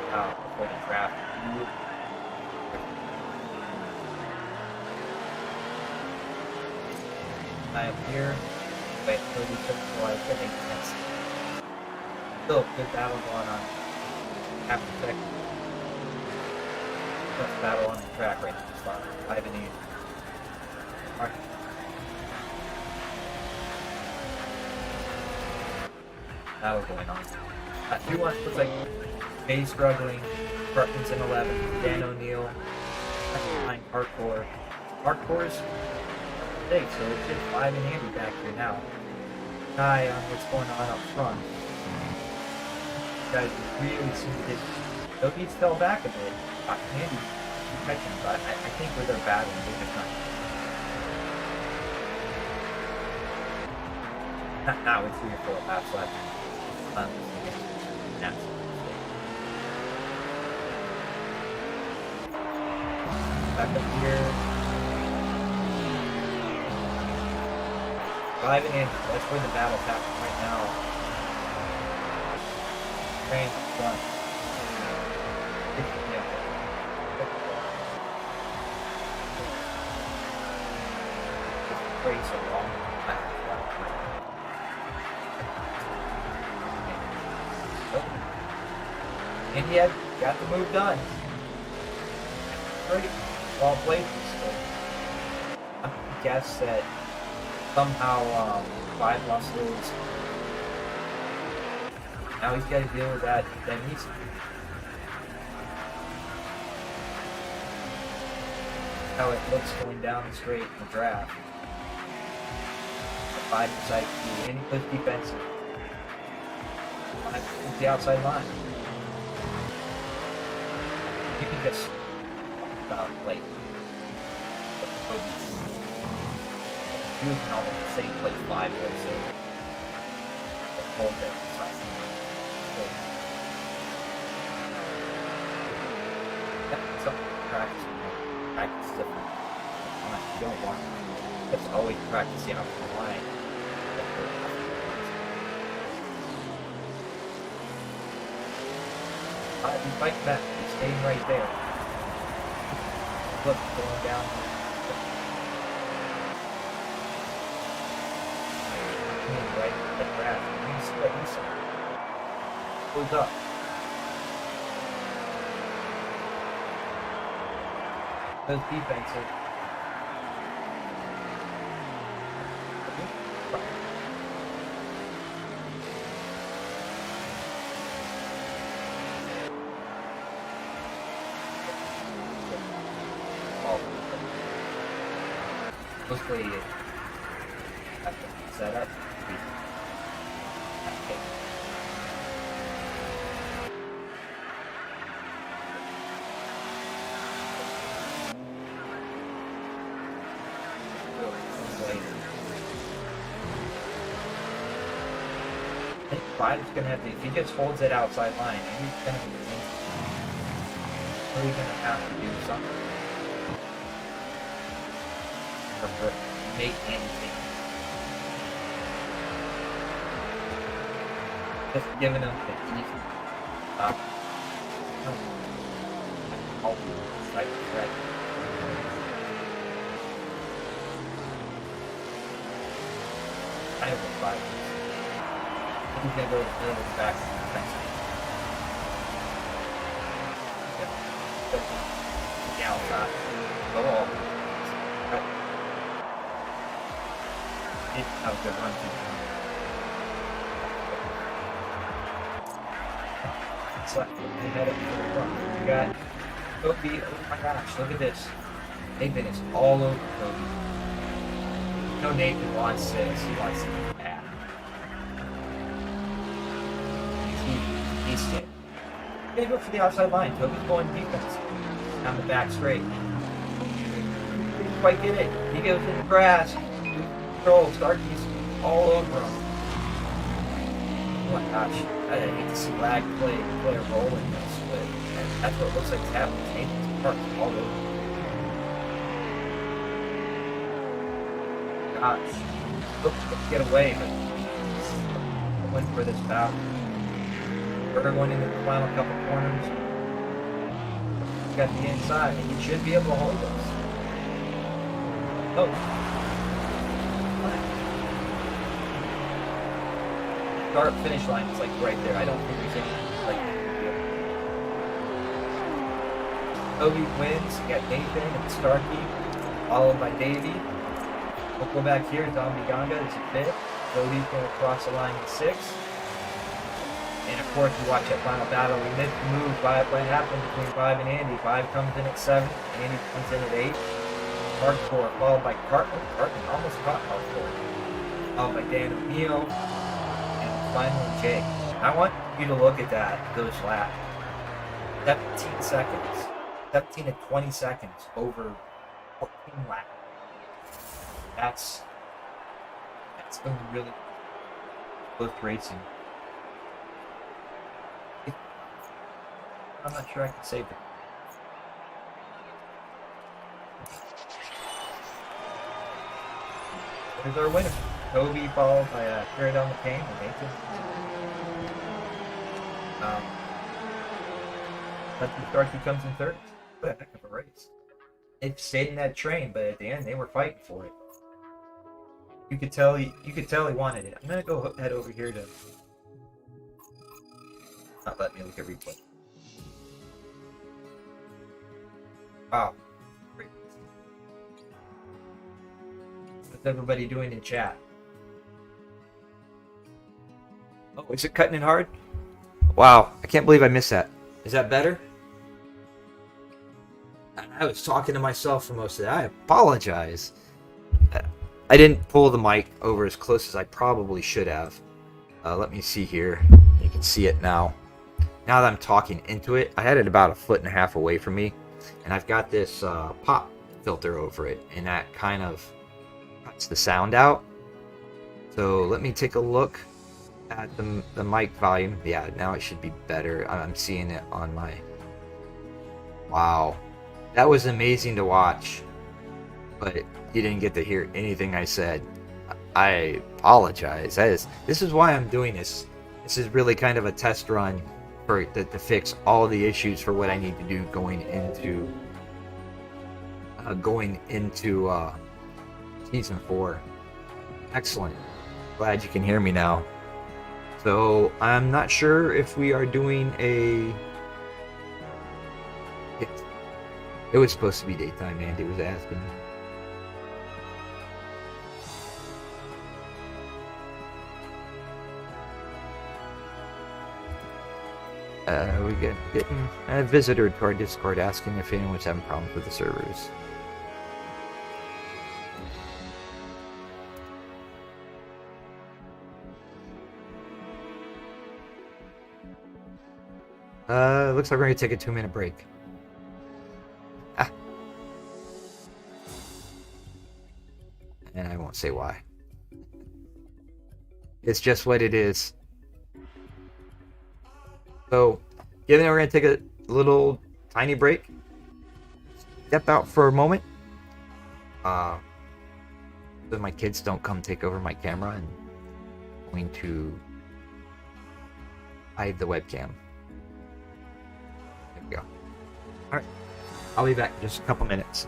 Before the draft. I am here. Wait, 36 like that makes sense. Still, good battle going on. Half a second. Best battle on the track right now. Spot 5 and 8. Alright. Battle going on. 2-1 looks like Bay struggling, Watkins in 11, Dan O'Neill behind Hardcore. Hardcore's big, so it's just 5 and Andy back here now. Eye on what's going on up front. These guys really seem to get. Though he's fell back a bit, Andy's catching, but I think with their battling, they just not. Not with 3 or 4 laps left. Back up here. Driving in. That's where the battle's happening right now. Train front. Yeah. Race along. And he had got the move done. Great. All places. I guess that somehow 5 lost those. Now he's got to deal with that. Then he's how it looks going down the straight in the draft. The 5 decided to do, and he plays defensive. It's the outside line. You can just like using almost the same place 5 ways, so hold that side. That's something to practice. Practice different. You don't want to. That's always practice the outside line. You fight back. You're staying right there. Flip going down. Right at the grass. You can see what he's saying. Goes up. Those defensive. Mostly set up. I think 5 is going to have to, if he just holds it outside line, he's going to be really going to have to do something. Or make anything. Just giving him the easy right. I have a 5. He's gonna go to the middle of the back. The outside. Go all. That was a good run too. It's like they had it for the front. You got Kobe. Oh my gosh, look at this. Nathan is all over Kobe. No, Nathan wants 6. He wants to be bad. He's dead. They go for the outside line. Kobe's going defense. Down the back straight. Didn't quite get it. He goes in the grass. Control, Starkey's all over him. Oh my gosh, I hate to see lag play a role in this, but that's what it looks like it's happening. Nathan's parked all over. Gosh, looks to get away, but I went for this battle. We're going into the final couple corners. We got the inside, and you should be able to hold us. Oh. Start finish line is like right there. I don't think there's any like Kobe wins. You got Nathan and Starkey, followed by Davey. We'll go back here. Zombie Ganga is a 5th. Cody's going to cross the line in 6th. And of course, you watch that final battle. We missed the move. What happened between 5 and Andy? 5 comes in at 7th. Andy comes in at 8th. Hardcore followed by Cartman. Cartman almost caught Hardcore. Followed by Dan O'Neill. Finally, Jake. I want you to look at that, those laps. 17 seconds. 17 to 20 seconds over 14 laps. That's been really Both racing. I'm not sure I can save it. There's our winner. Toby followed by a third on the pain and Nathan. Country Starkey comes in third. What a heck of a race. It stayed in that train, but at the end they were fighting for it. You could tell he wanted it. I'm gonna go head over here to not let me look at replay. Wow. Great. What's everybody doing in chat? Oh, is it cutting it hard? Wow, I can't believe I missed that. Is that better? I was talking to myself for most of that. I apologize. I didn't pull the mic over as close as I probably should have. Let me see here. You can see it now. Now that I'm talking into it, I had it about 1.5 feet away from me. And I've got this pop filter over it. And that kind of cuts the sound out. So let me take a look at the mic volume. Yeah, now it should be better. I'm seeing it on my... Wow. That was amazing to watch. But you didn't get to hear anything I said. I apologize. This is why I'm doing this. This is really kind of a test run to fix all the issues for what I need to do going into season 4. Excellent. Glad you can hear me now. So I'm not sure if we are doing a... It was supposed to be daytime, Andy was asking. We getting a visitor to our Discord asking if anyone's having problems with the servers. Looks like we're gonna take a 2-minute break. And I won't say why. It's just what it is. So, given that we're going to take a little tiny break, step out for a moment, so my kids don't come take over my camera, and I'm going to hide the webcam. There we go. Alright, I'll be back in just a couple minutes.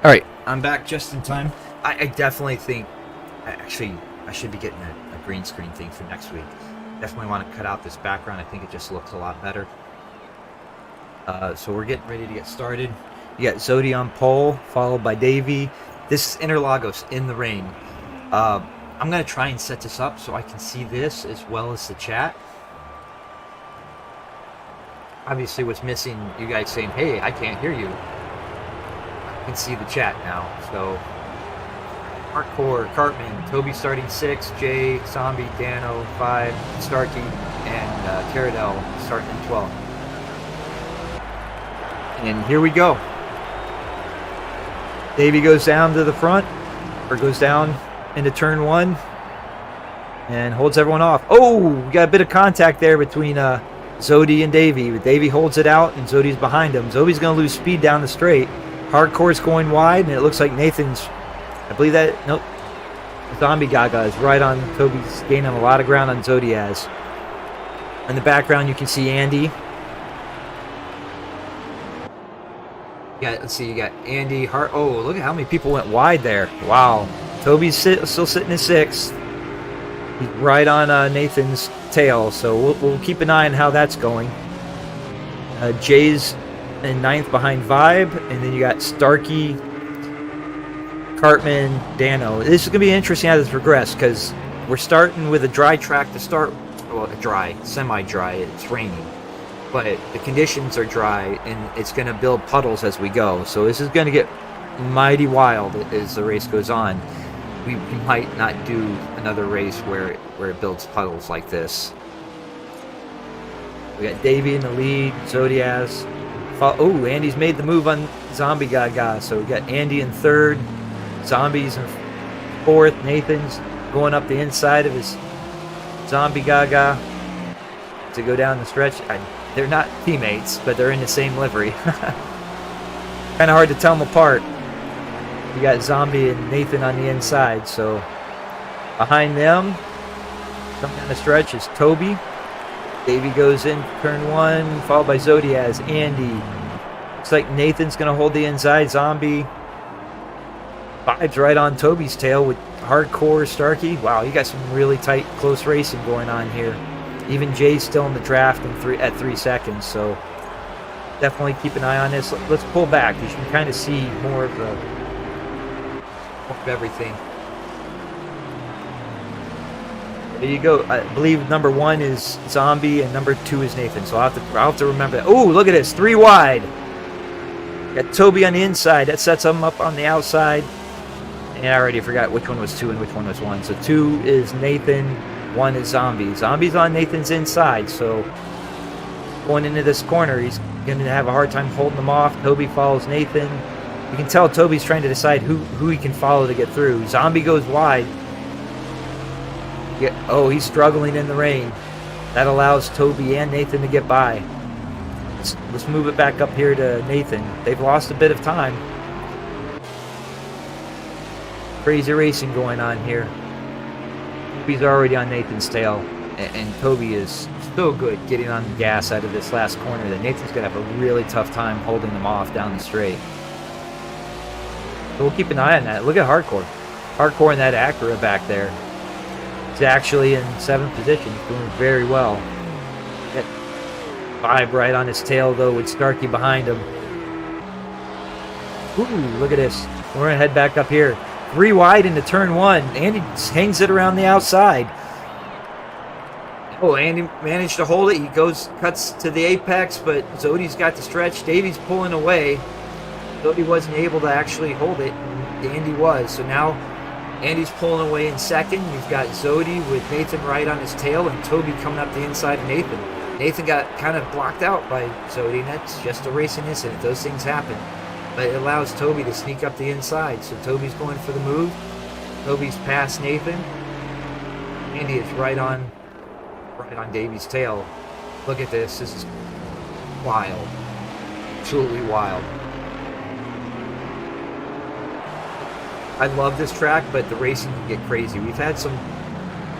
Alright, I'm back just in time. I definitely think, actually, I should be getting a green screen thing for next week. Definitely want to cut out this background. I think it just looks a lot better. So we're getting ready to get started. You got Zodi on pole, followed by Davey. This is Interlagos in the rain. I'm going to try and set this up so I can see this as well as the chat. Obviously, what's missing, you guys saying, hey, I can't hear you. I can see the chat now. So, Hardcore, Cartman, Toby starting 6, Jay, Zombie, Dano, 5, Starkey, and Caradell starting 12. And here we go. Davey goes down to the front, or goes down into turn 1, and holds everyone off. Oh, we got a bit of contact there between Zodi and Davey. Davey holds it out, and Zodi's behind him. Zodi's going to lose speed down the straight. Hardcore's going wide, and it looks like Nathan's, I believe that, nope. Zombie Gaga is right on Toby's, gaining a lot of ground on Zodiaz. In the background, you can see Andy. Yeah, let's see, you got Andy, Hart. Oh, look at how many people went wide there. Wow. Toby's still sitting at 6th. He's right on Nathan's tail, so we'll keep an eye on how that's going. Jay's in 9th behind Vibe, and then you got Starkey, Cartman, Dano. This is going to be interesting how this progresses, because we're starting with a dry track to start. Well, dry, semi-dry. It's raining. But the conditions are dry, and it's going to build puddles as we go. So this is going to get mighty wild as the race goes on. We might not do another race where it builds puddles like this. We got Davey in the lead, Zodiaz. Oh, Andy's made the move on Zombie Gaga. So we got Andy in 3rd, Zombies in 4th, Nathan's going up the inside of his Zombie Gaga to go down the stretch. They're not teammates, but they're in the same livery. Kind of hard to tell them apart. You got Zombie and Nathan on the inside, so behind them, coming down the stretch is Toby. Davey goes in turn 1, followed by Zodiaz, Andy. Looks like Nathan's going to hold the inside. Zombie. Vibe's right on Toby's tail with Hardcore, Starkey. Wow, you got some really tight, close racing going on here. Even Jay's still in the draft at 3 seconds, so definitely keep an eye on this. Let's pull back. You can kind of see more of everything. There you go. I believe number 1 is Zombie and number 2 is Nathan. So I'll have to remember that. Oh, look at this. 3 wide. Got Toby on the inside. That sets him up on the outside. And I already forgot which one was 2 and which one was 1. So 2 is Nathan. 1 is Zombie. Zombie's on Nathan's inside. So going into this corner, he's going to have a hard time holding them off. Toby follows Nathan. You can tell Toby's trying to decide who he can follow to get through. Zombie goes wide. Oh, he's struggling in the rain. That allows Toby and Nathan to get by. Let's move it back up here to Nathan. They've lost a bit of time. Crazy racing going on here. Toby's already on Nathan's tail. And Toby is so good getting on the gas out of this last corner that Nathan's going to have a really tough time holding them off down the straight. So we'll keep an eye on that. Look at Hardcore. Hardcore in that Acura back there. He's actually in 7th position. He's doing very well. Got Vibe right on his tail, though, with Starkey behind him. Ooh, look at this. We're going to head back up here. 3 wide into turn 1. Andy hangs it around the outside. Oh, Andy managed to hold it. He cuts to the apex, but Zodi's got the stretch. Davey's pulling away. Zodi wasn't able to actually hold it, and Andy was. So now Andy's pulling away in 2nd. You've got Zodi with Nathan right on his tail, and Toby coming up the inside of Nathan. Nathan got kind of blocked out by Zodi, and that's just a racing incident. Those things happen. But it allows Toby to sneak up the inside. So Toby's going for the move. Toby's past Nathan. Andy is right on Davey's tail. Look at this. This is wild. Absolutely wild. I love this track, but the racing can get crazy. We've had some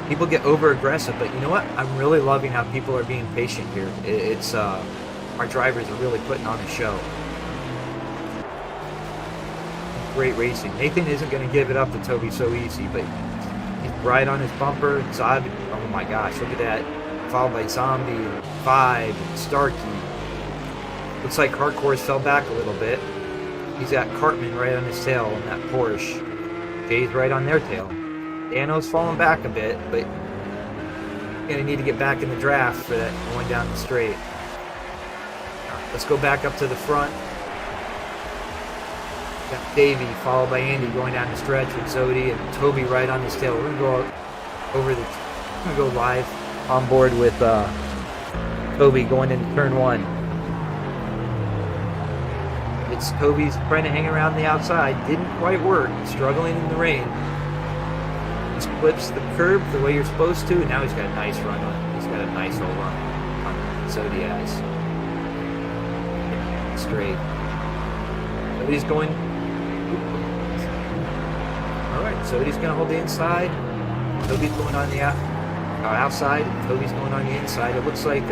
people get over aggressive, but you know what? I'm really loving how people are being patient here. It's our drivers are really putting on a show. Great racing. Nathan isn't going to give it up to Toby so easy, but he's right on his bumper. Zod, oh my gosh, look at that. Followed by Zombie, 5, Starkey. Looks like Hardcore's fell back a little bit. He's got Cartman right on his tail in that Porsche. Jay's right on their tail. Dano's falling back a bit, but gonna need to get back in the draft for that going down the straight. Let's go back up to the front. Got Davey followed by Andy going down the stretch with Zodi and Toby right on his tail. We're gonna go over the. We're gonna go live on board with Toby going into turn 1. It's Toby's trying to hang around the outside. Didn't quite work. Struggling in the rain. He flips the curb the way you're supposed to, and now he's got a nice run on it. He's got a nice old run on Zodiac's. Straight. Cody's going. Alright, Cody's going to hold the inside. Toby's going on the outside. Toby's going on the inside. It looks like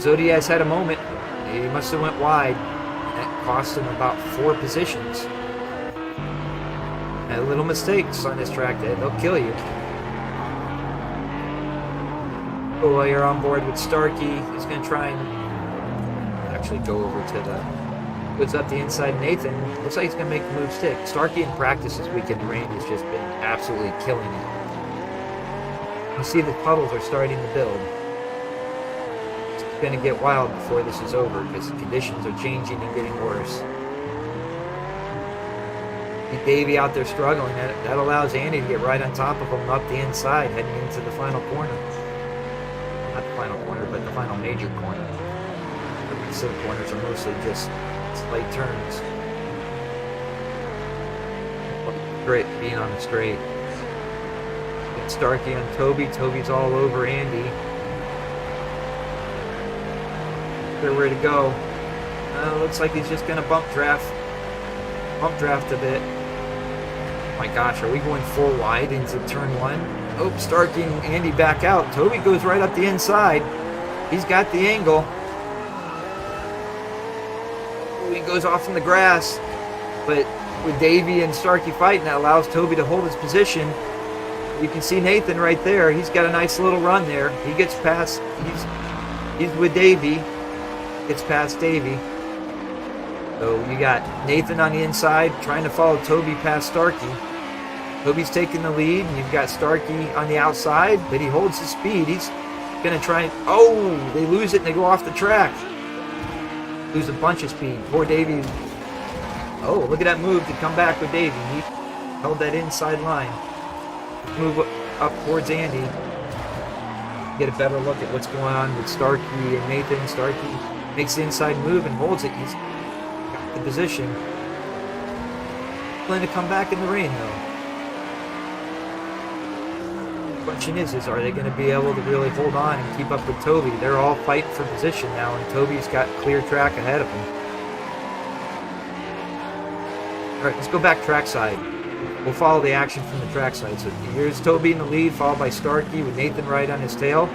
Zodiac's had a moment. He must have went wide. That cost him about 4 positions. And little mistakes on this track, they'll kill you. While you're on board with Starkey, he's going to try and actually go over to the. Goes up the inside. Nathan looks like he's going to make the move stick. Starkey in practice this week in the rain has just been absolutely killing it. You see the puddles are starting to build. It's going to get wild before this is over because the conditions are changing and getting worse. Davey out there struggling. That allows Andy to get right on top of him up the inside heading into the final corner. Not the final corner, but the final major corner. The rest of the corners are mostly just slight turns. Great being on the straight. Get Starkey on Toby. Toby's all over Andy. Where to go. Looks like he's just going to bump draft a bit. Oh my gosh, are we going full wide into turn 1? Oh, Starkey and Andy back out. Toby goes right up the inside. He's got the angle. He goes off in the grass. But with Davey and Starkey fighting, that allows Toby to hold his position. You can see Nathan right there. He's got a nice little run there. He gets past. He's with Davey. Gets past Davey. So you got Nathan on the inside trying to follow Toby past Starkey. Toby's taking the lead, and you've got Starkey on the outside, but he holds his speed. He's going to try and... Oh, they lose it, and they go off the track. Lose a bunch of speed. Poor Davey. Oh, look at that move to come back with Davey. He held that inside line. Move up towards Andy. Get a better look at what's going on with Starkey and Nathan. Starkey makes the inside move and holds it. He's got the position. Going to come back in the rain, though. The question is are they going to be able to really hold on and keep up with Toby? They're all fighting for position now, and Toby's got clear track ahead of him. All right, let's go back trackside. We'll follow the action from the trackside. So here's Toby in the lead, followed by Starkey with Nathan right on his tail.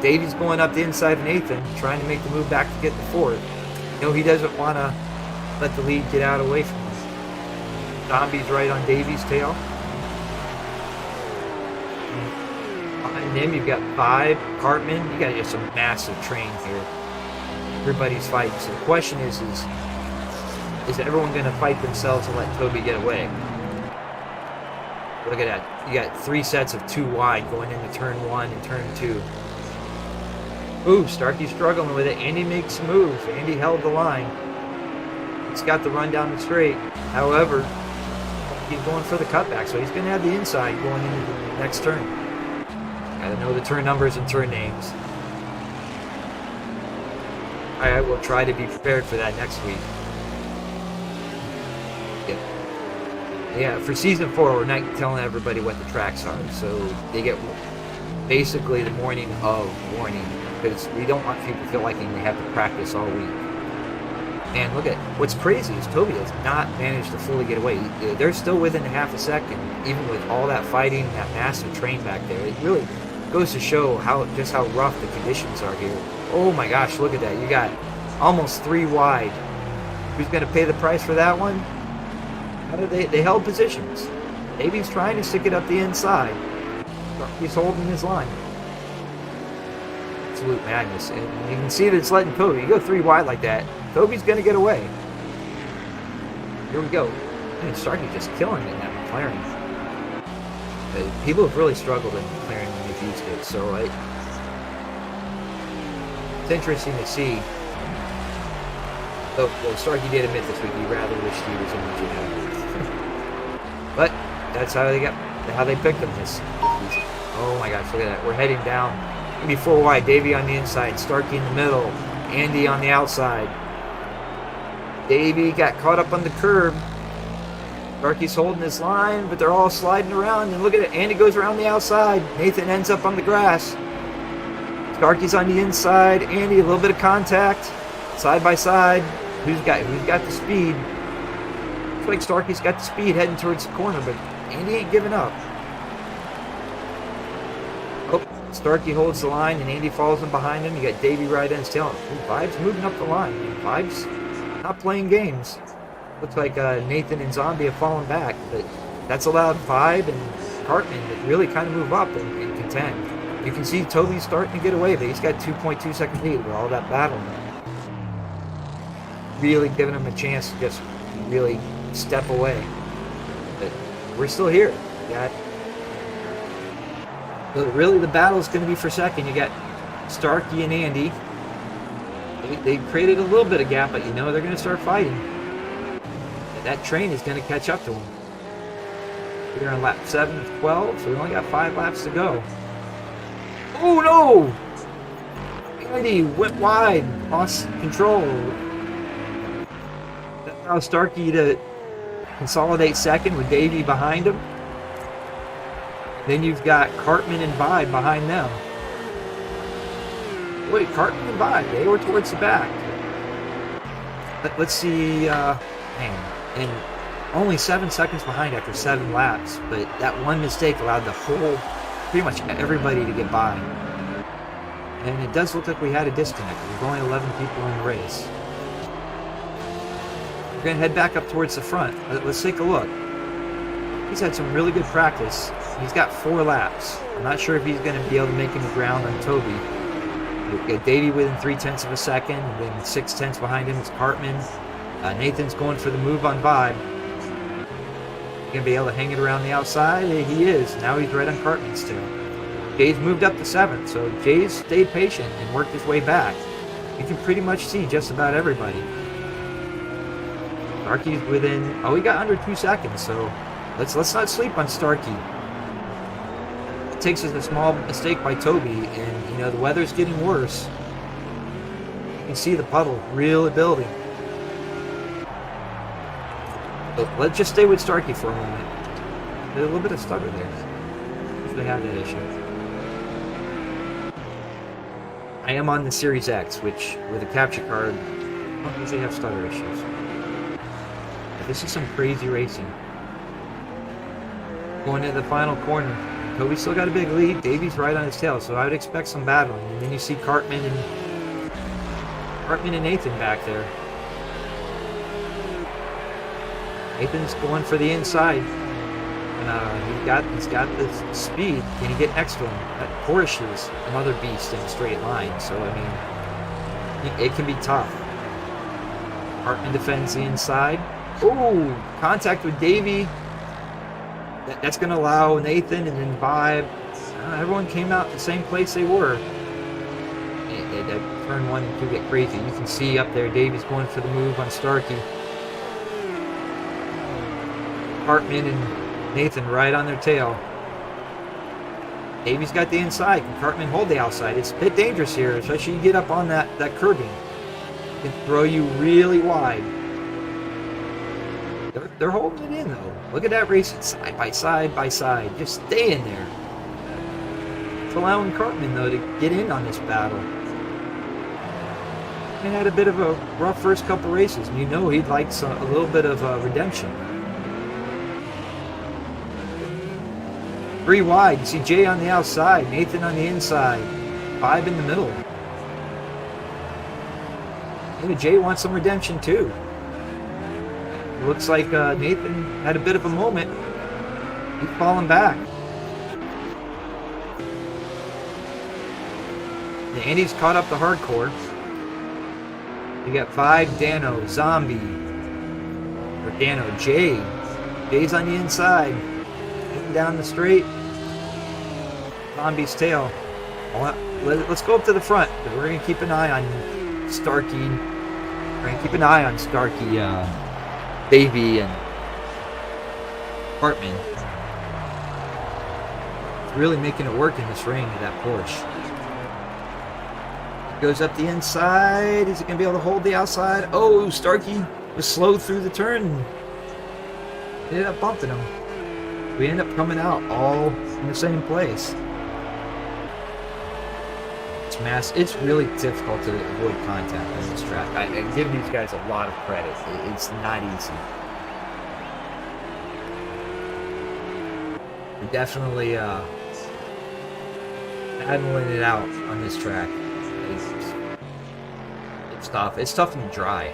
Davey's going up the inside of Nathan, trying to make the move back to get the fourth. He doesn't want to let the lead get out away from him. Zombie's right on Davey's tail. Behind him, you've got 5, Cartman. You got just a massive train here. Everybody's fighting. So the question is everyone going to fight themselves and let Toby get away? Look at that. You got 3 sets of 2 wide going into turn 1 and turn 2. Ooh, Starkey's struggling with it. Andy makes a move. Andy held the line. He's got the run down the straight. However, he's going for the cutback, so he's going to have the inside going into the next turn. Gotta know the turn numbers and turn names. I will try to be prepared for that next week. Yeah, for season 4, we're not telling everybody what the tracks are, so they get basically the morning of warning, because we don't want people to feel like they have to practice all week. And look at what's crazy is Toby has not managed to fully get away. They're still within half a second, even with all that fighting, that massive train back there. It really goes to show just how rough the conditions are here. Oh my gosh, look at that! You got almost 3 wide. Who's going to pay the price for that one? They held positions. Davey's trying to stick it up the inside. He's holding his line. Absolute madness. And you can see that it's letting Toby. You go 3 wide like that, Toby's going to get away. Here we go. And Starkey just killing it in that McLaren. People have really struggled in McLaren when they've used it, so it's interesting to see. Though Starkey did admit this week he rather wished he was in the GP. But that's how they picked him this season. Oh my gosh, look at that. We're heading down. Maybe 4 wide. Davey on the inside, Starkey in the middle, Andy on the outside. Davey got caught up on the curb. Starkey's holding his line, but they're all sliding around. And look at it. Andy goes around the outside. Nathan ends up on the grass. Starkey's on the inside. Andy, a little bit of contact. Side by side. Who's got the speed? Looks like Starkey's got the speed heading towards the corner, but Andy ain't giving up. Oh, Starkey holds the line, and Andy follows in behind him. You got Davey right on his tail. Ooh, Vibe's moving up the line. Vibe's not playing games. Looks like Nathan and Zombie have fallen back, but that's allowed Vibe and Cartman to really kind of move up and contend. You can see Toby's starting to get away, but he's got 2.2 second lead with all that battling. Really giving him a chance to just really step away. But we're still here. Really the battle is going to be for second. You got Starkey and Andy. They created a little bit of gap, but you know they're going to start fighting. And that train is going to catch up to them. We're on lap 7 of 12, so we only got 5 laps to go. Oh no! Andy went wide, lost control. That allows Starkey to consolidate second with Davey behind him. Then you've got Cartman and Vibe behind them. Wait, Cartman and Vibe, they were towards the back. Let's see, man, and only 7 seconds behind after 7 laps, but that one mistake allowed pretty much everybody to get by. And it does look like we had a disconnect. There's only 11 people in the race. We're going to head back up towards the front. Let's take a look. He's had some really good practice. He's got 4 laps. I'm not sure if he's going to be able to make any ground on Toby. We've got Davey within 0.3 of a second, and then 0.6 behind him is Cartman. Nathan's going for the move on Vibe. Going to be able to hang it around the outside? He is. Now he's right on Cartman's tail. Jay's moved up to 7th, so Jay's stayed patient and worked his way back. You can pretty much see just about everybody. Starkey's within... Oh, he got under 2 seconds, so let's not sleep on Starkey. It takes us a small mistake by Toby, and, you know, the weather's getting worse. You can see the puddle really building. So let's just stay with Starkey for a moment. There's a little bit of stutter there. Usually have that issue. I am on the Series X, which, with a capture card, I don't usually have stutter issues. But this is some crazy racing. Going into the final corner. Toby's still got a big lead. Davey's right on his tail, so I would expect some battling. And then you see Cartman and Nathan back there. Nathan's going for the inside. And he's got the speed. Can he get next to him? Porsche is another beast in a straight line, so I mean, it can be tough. Cartman defends the inside. Oh, contact with Davey. That's going to allow Nathan and then Vibe. Everyone came out the same place they were. Turn 1 and 2 get crazy. You can see up there Davey's going for the move on Starkey. Cartman and Nathan right on their tail. Davey's got the inside. Can Cartman hold the outside? It's a bit dangerous here, especially you get up on that curbing. It can throw you really wide. They're holding it in, though. Look at that racing side by side by side. Just stay in there. It's allowing Cartman, though, to get in on this battle. He had a bit of a rough first couple races, and you know he'd like a little bit of redemption. 3 wide. You see Jay on the outside, Nathan on the inside, 5 in the middle. Maybe Jay wants some redemption, too. It looks like Nathan had a bit of a moment. He's falling back. And Andy's caught up to hardcore. You got Vibe, Dano, Zombie, or Dano. Jay's on the inside. Looking down the straight. Zombie's tail. Let's go up to the front. We're going to keep an eye on Starkey. We're going to keep an eye on Starkey, Davey, and Hartman. It's really making it work in this rain with that Porsche. It goes up the inside. Is it going to be able to hold the outside? Oh, Starkey was slow through the turn. Ended up bumping him. We end up coming out all in the same place. It's really difficult to avoid contact on this track. I give these guys a lot of credit. It's not easy. We're definitely battling it out on this track. It's tough. It's tough in the dry.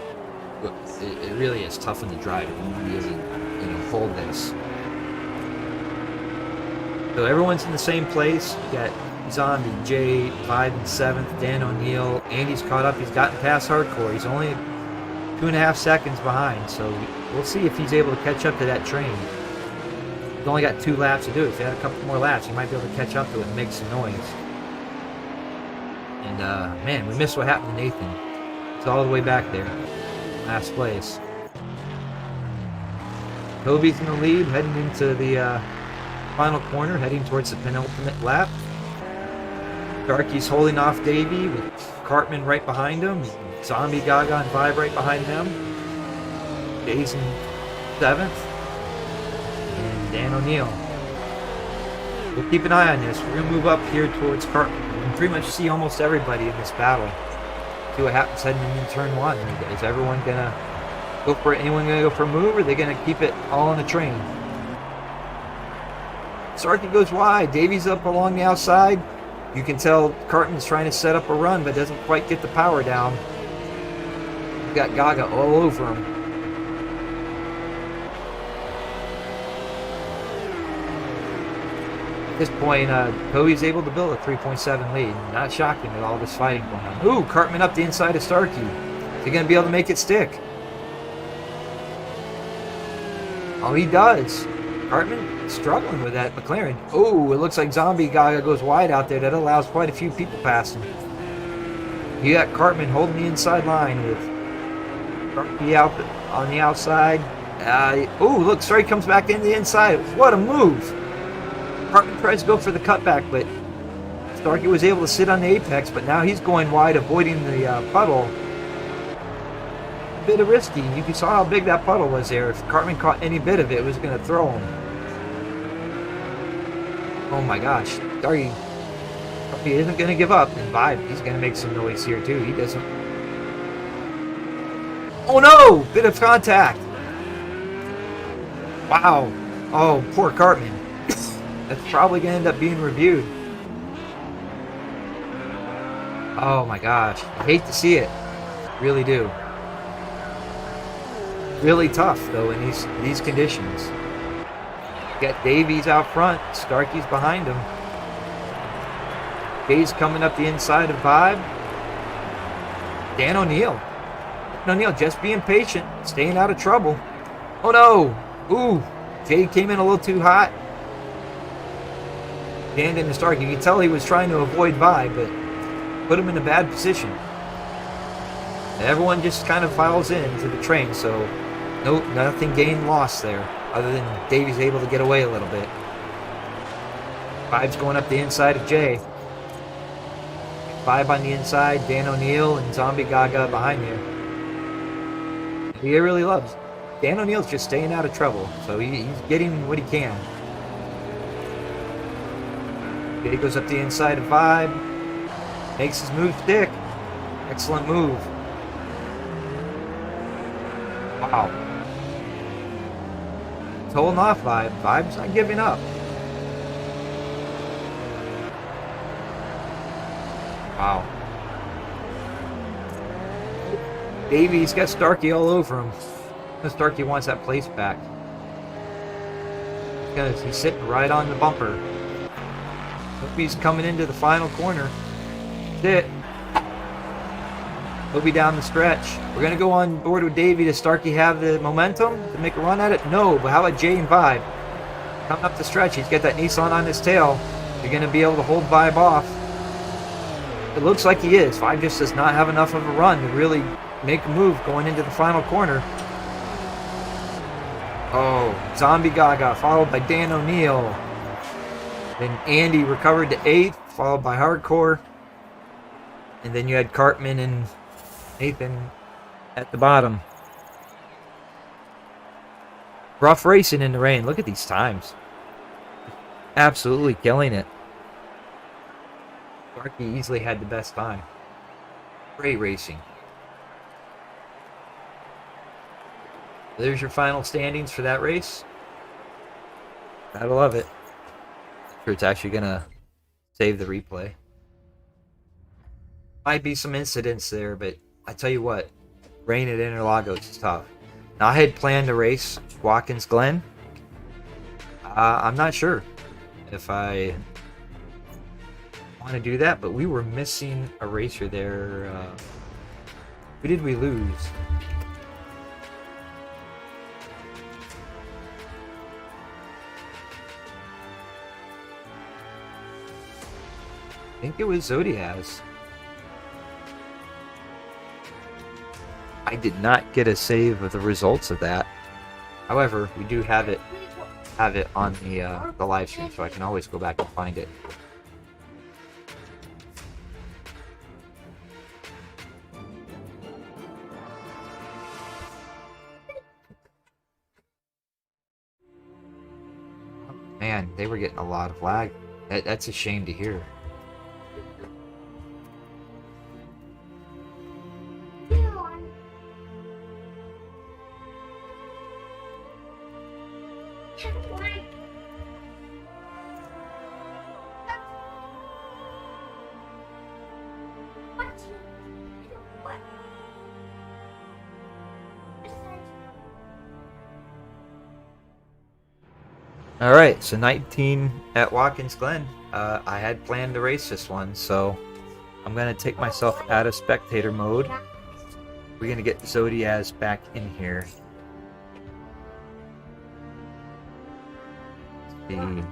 It really is tough in the dry to really, hold this. So everyone's in the same place. You got Zombie, Jay, 5 and 7th, Dan O'Neill. Andy's caught up. He's gotten past Hardcore. He's only 2.5 seconds behind, so we'll see if he's able to catch up to that train. He's only got 2 laps to do it. If he had a couple more laps, he might be able to catch up to it and make some noise. And, man, we missed what happened to Nathan. It's all the way back there. Last place. Toby's in the lead, heading into the final corner, heading towards the penultimate lap. Starkey's holding off Davey with Cartman right behind him. Zombie, Gaga, and Vibe right behind them. Jay's in 7th. And Dan O'Neill. We'll keep an eye on this. We're going to move up here towards Cartman. We can pretty much see almost everybody in this battle. See what happens heading into turn 1. Is everyone going to go for it? Anyone going to go for a move, or are they going to keep it all on the train? Starkey goes wide. Davey's up along the outside. You can tell Cartman's trying to set up a run, but doesn't quite get the power down. We've got Gaga all over him. At this point, Cody's able to build a 3.7 lead. Not shocking with all this fighting going on. Ooh, Cartman up the inside of Starkey. Is he going to be able to make it stick? Oh, he does. Cartman struggling with that McLaren. Oh, it looks like Zombie Gaga goes wide out there. That allows quite a few people past him. You got Cartman holding the inside line with Starkey out on the outside. Oh, look, Starkey comes back in the inside. What a move. Cartman tries to go for the cutback, but Starkey was able to sit on the apex, but now he's going wide, avoiding the puddle. A bit of risky. You saw how big that puddle was there. If Cartman caught any bit of it, it was going to throw him. Oh my gosh. Starkey isn't going to give up. And Vibe, he's going to make some noise here too. He doesn't. Oh no! Bit of contact. Wow. Oh, poor Cartman. That's probably going to end up being reviewed. Oh my gosh. I hate to see it. Really do. Really tough though in these conditions. Got Davies out front. Starkey's behind him. Jay's coming up the inside of Vibe. Dan O'Neill. Just being patient. Staying out of trouble. Oh no. Ooh. Jay came in a little too hot. Dan didn't start. You can tell he was trying to avoid Vibe, but put him in a bad position. And everyone just kind of files in to the train, so nothing gained, lost there, other than Davey's able to get away a little bit. Vibe's going up the inside of Jay. Vibe on the inside, Dan O'Neill and Zombie Gaga behind you. He really loves. Dan O'Neill's just staying out of trouble, so he's getting what he can. Jay goes up the inside of Vibe. Makes his move stick. Excellent move. Wow. He's holding off Vibe. Vibe's not giving up. Wow. Davey's got Starkey all over him. Starkey wants that place back. Because he's sitting right on the bumper. Hope he's coming into the final corner. That's it. Toby down the stretch. We're going to go on board with Davey. Does Starkey have the momentum to make a run at it? No, but how about Jay and Vibe? Coming up the stretch, he's got that Nissan on his tail. You're going to be able to hold Vibe off. It looks like he is. Vibe just does not have enough of a run to really make a move going into the final corner. Oh, Zombie Gaga, followed by Dan O'Neill. Then Andy recovered to 8th, followed by Hardcore. And then you had Cartman and Nathan at the bottom. Rough racing in the rain. Look at these times. Absolutely killing it. Starkey easily had the best time. Great racing. There's your final standings for that race. Gotta love it. I'm sure it's actually gonna save the replay. Might be some incidents there, but I tell you what, rain at Interlagos is tough. Now I had planned to race Watkins Glen. I'm not sure if I want to do that, but we were missing a racer there. Who did we lose? I think it was Zodiaz. I did not get a save of the results of that. However, we do have it on the live stream, so I can always go back and find it. Man, they were getting a lot of lag. That's a shame to hear. Alright, so 19 at Watkins Glen. I had planned to race this one, so I'm going to take myself out of spectator mode. We're going to get Zodiaz back in here. Let's see.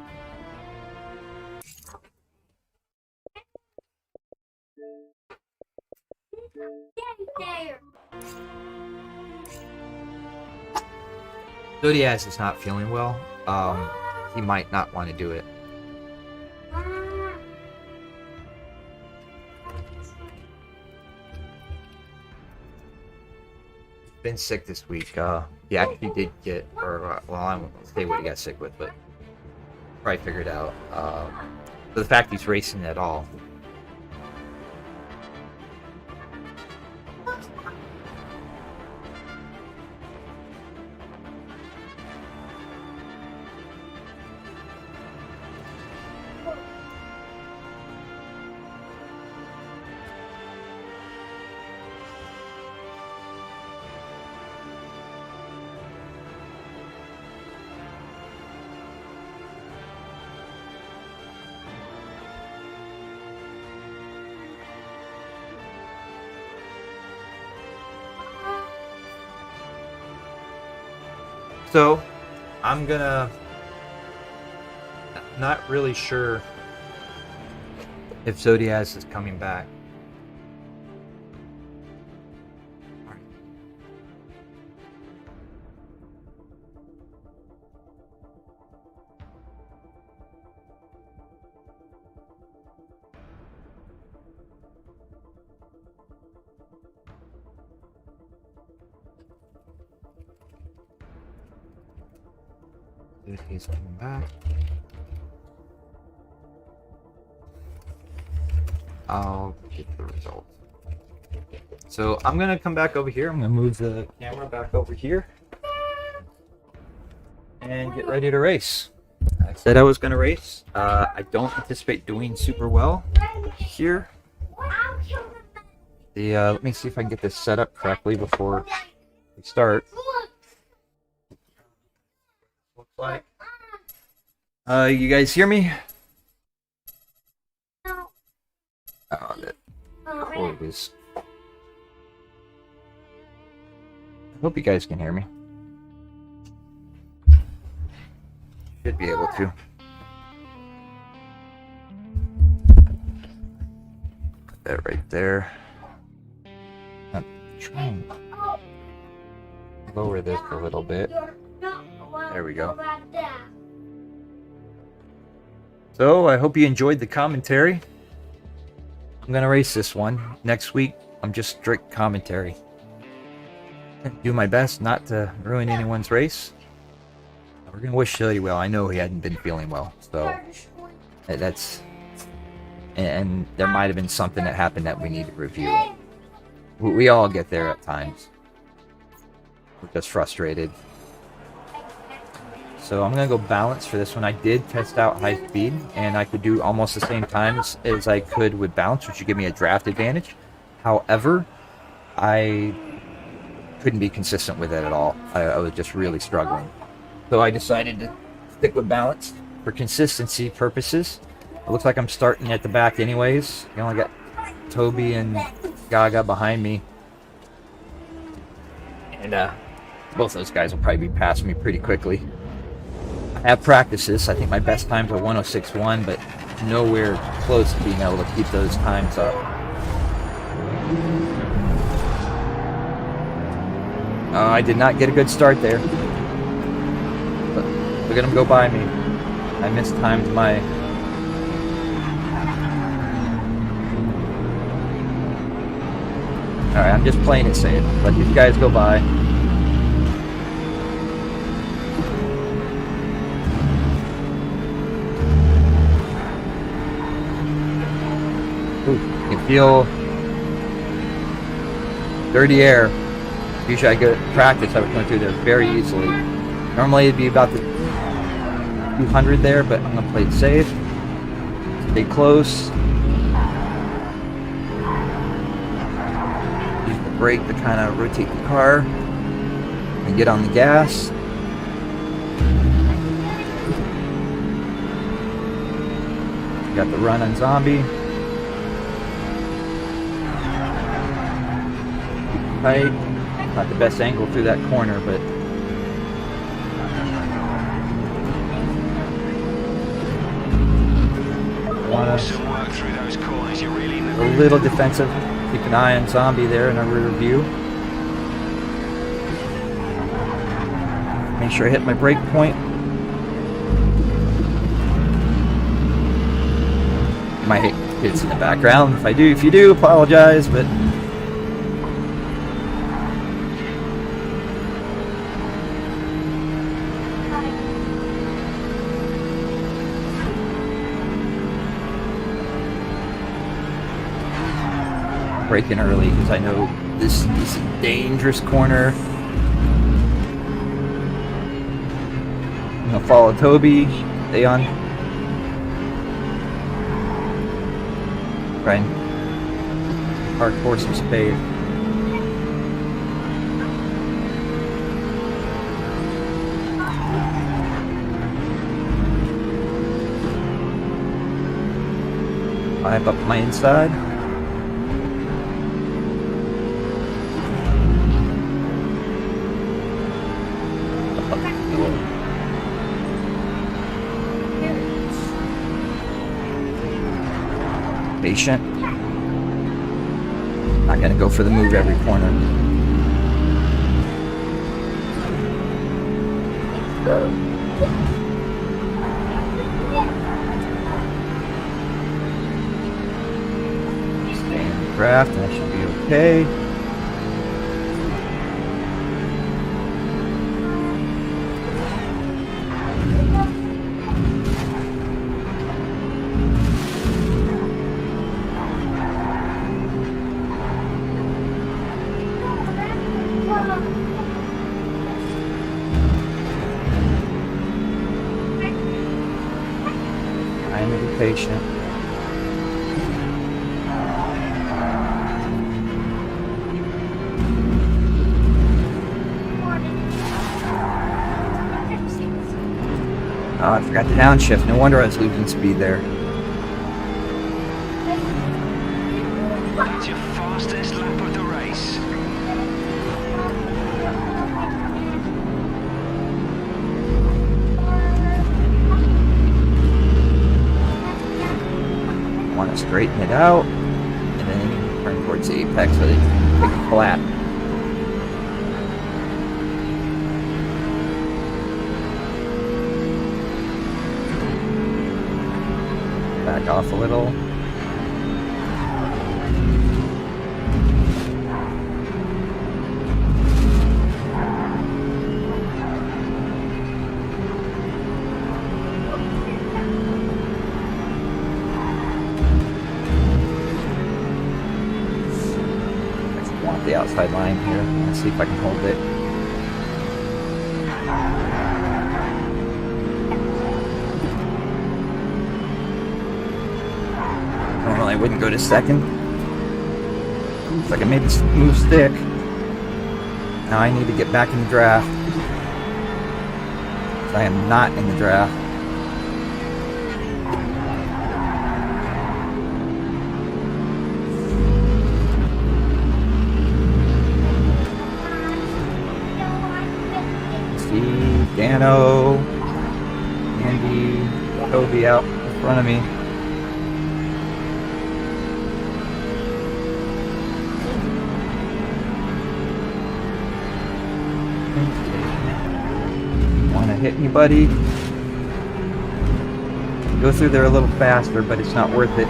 Zodiaz is not feeling well. He might not want to do it. Been sick this week. He actually did get, well, I won't say what he got sick with, but probably figured out. But the fact he's racing at all. So, I'm gonna... Not really sure if Zodiaz is coming back. He's coming back. I'll get the results. So I'm gonna come back over here. I'm gonna move the camera back over here and get ready to race. I said I was gonna race. I don't anticipate doing super well here. Let me see if I can get this set up correctly before we start. Looks like. You guys hear me? Oh, that cord is Hope you guys can hear me. Should be able to. Put that right there. I'm trying to lower this a little bit. There we go. So I hope you enjoyed the commentary. I'm gonna race this one. Next week, I'm just strict commentary. Do my best not to ruin anyone's race. We're gonna wish Shilly well. I know he hadn't been feeling well, so that's. And there might have been something that happened that we need to review. We all get there at times. We're just frustrated. So I'm gonna go balance for this one. I did test out high speed, and I could do almost the same times as I could with balance, which would give me a draft advantage. However, I couldn't be consistent with it at all. I was just really struggling. So I decided to stick with balance for consistency purposes. It looks like I'm starting at the back anyways. You only got Toby and Gaga behind me. And both those guys will probably be past me pretty quickly. I have practiced this. I think my best times are 106.1, but nowhere close to being able to keep those times up. I did not get a good start there. But look at them go by me. I mistimed my... Alright, I'm just playing it safe. Let these guys go by. Ooh, you can feel dirty air. Usually I go to practice, I would go through there very easily. Normally it'd be about the 200 there, but I'm gonna play it safe. Stay close. Use the brake to kind of rotate the car and get on the gas. Got the run on Zombie. Tight. Not the best angle through that corner, but Awesome work through those corners. You're really in the a little defensive. Keep an eye on Zombie there in our rear view. Make sure I hit my brake point. Might hit kids in the background. If you do, apologize, but braking early because I know this is a dangerous corner. I'm gonna follow Toby. Stay on. Try and park for some space. Climb up my inside. Patient. Not gonna go for the move every corner. Stay in the draft, that should be okay. Trying to be patient. Oh, I forgot the downshift. No wonder I was losing speed there. That's your fastest lap of the race. straighten it out, and then turn towards the apex so they can take it flat. Back off a little. The outside line here. Let's see if I can hold it. Normally I wouldn't go to second. Looks like I made this move stick. Now I need to get back in the draft. I am not in the draft. Dano, Andy, Toby out in front of me. Want to hit me, buddy? Go through there a little faster, but it's not worth it.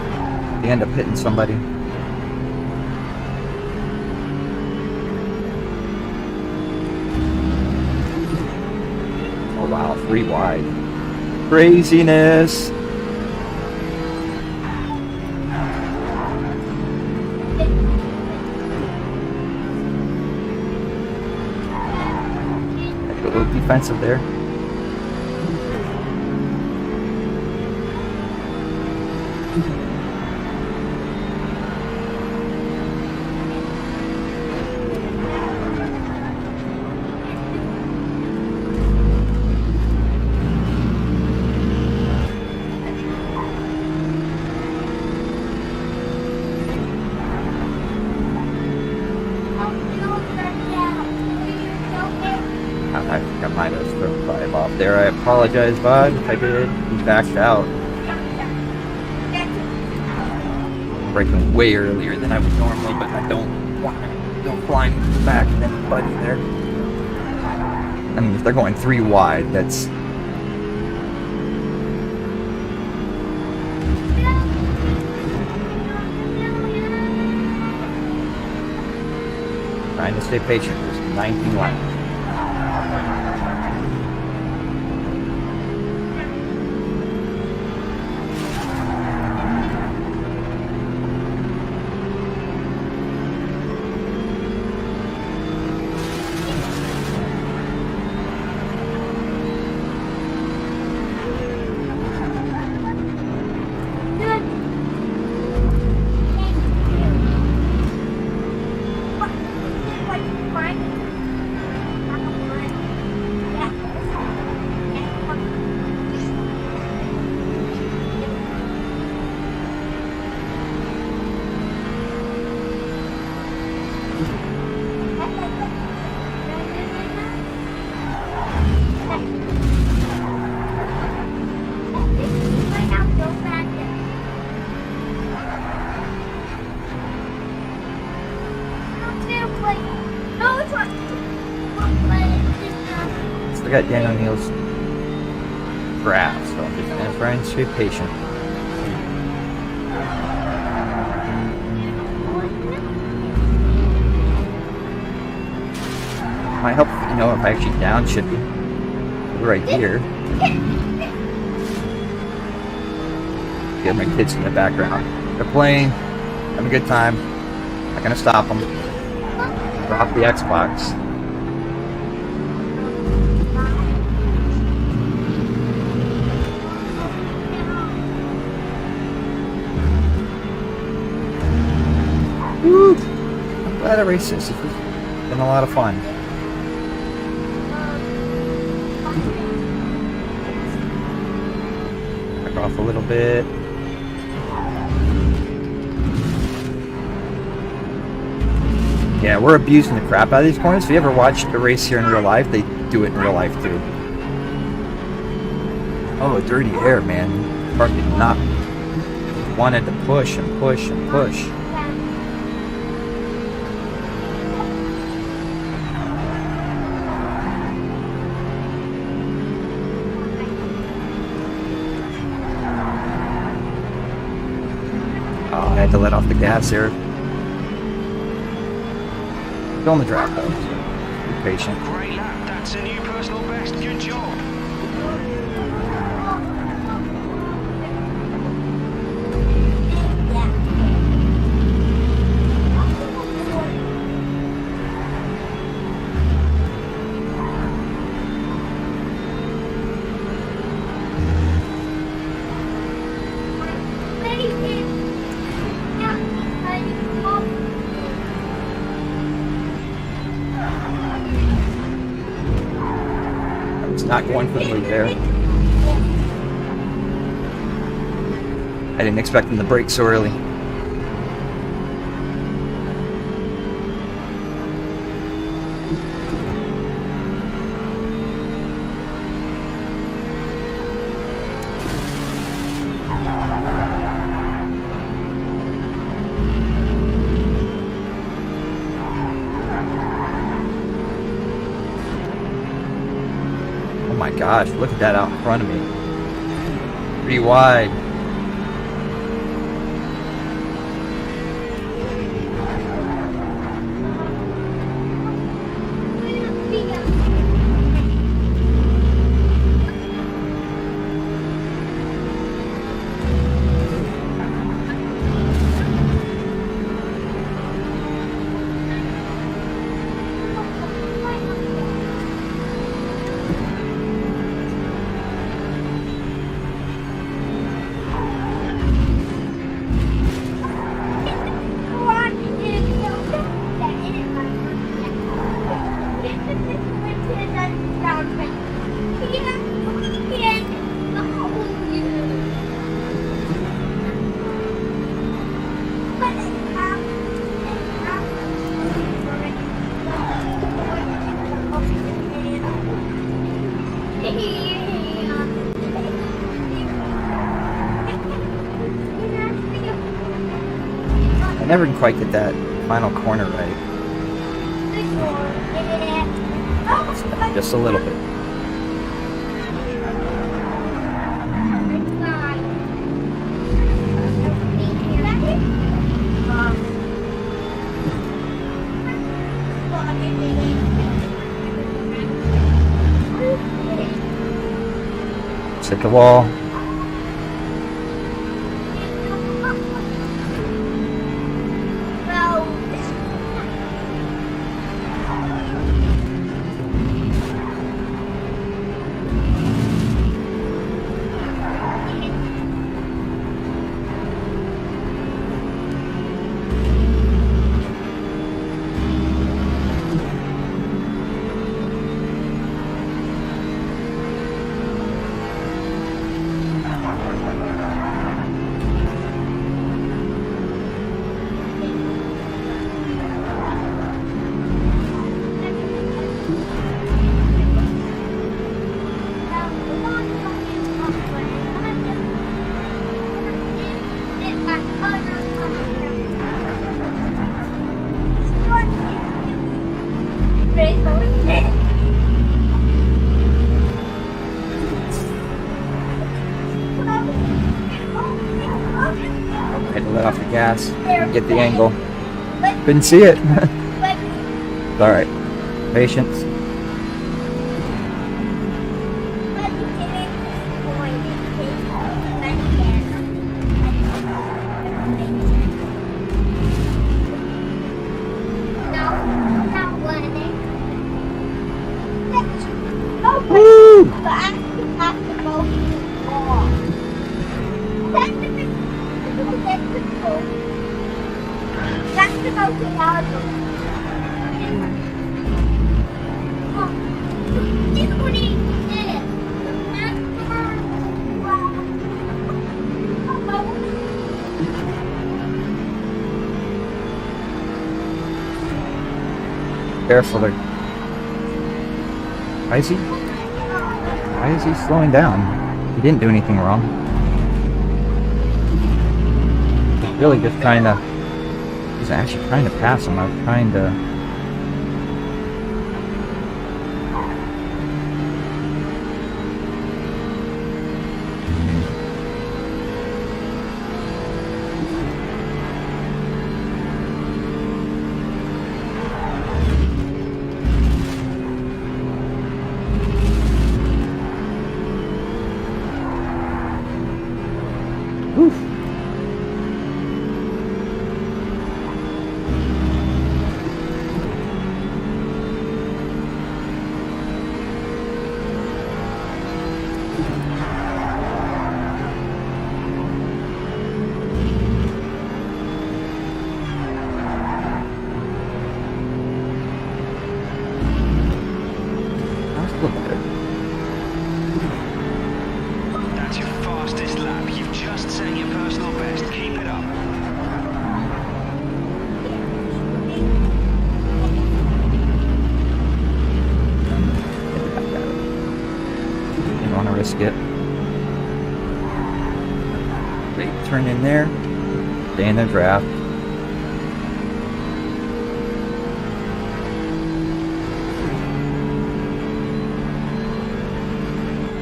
You end up hitting somebody. Wow, 3 wide. Craziness! Had to go a little defensive there. I think I might have thrown 5 off there. I apologize, bud, if I did. He backed out. Braking way earlier than I would normally, but I don't want to go flying back and anybody there. I mean, if they're going 3 wide, that's... Trying to stay patient. There's 19 laps. I got Dan O'Neill's graph, so I'm just going to try and stay patient. Might help, you know, if I actually downshift it right here. Get my kids in the background. They're playing, having a good time. Not gonna stop them. Drop the Xbox. Woo! I'm glad I raced this. It's been a lot of fun. Back off a little bit. Yeah, we're abusing the crap out of these corners. If you ever watched the race here in real life, they do it in real life too. Oh, dirty air, man. Car did not wanted to push and push and push. Oh, I had to let off the gas there. Still on the drop though. Be patient. Great lap. That's a new personal best. Good job. Not going for the move there. I didn't expect him to brake so early. Oh my gosh, look at that out in front of me. Pretty wide. I never quite get that final corner right. Just a little bit. Hit the wall. Had to let off the gas, get the angle. Couldn't see it. All right, patience. Woo! Careful there. Why is he slowing down? He didn't do anything wrong. really just trying to. I was actually trying to pass him. I was trying to. Oof. That's a little better. That's your fastest lap. You've just set your personal best. Keep it up. Didn't want to risk it. They turn in there. Stay in their draft.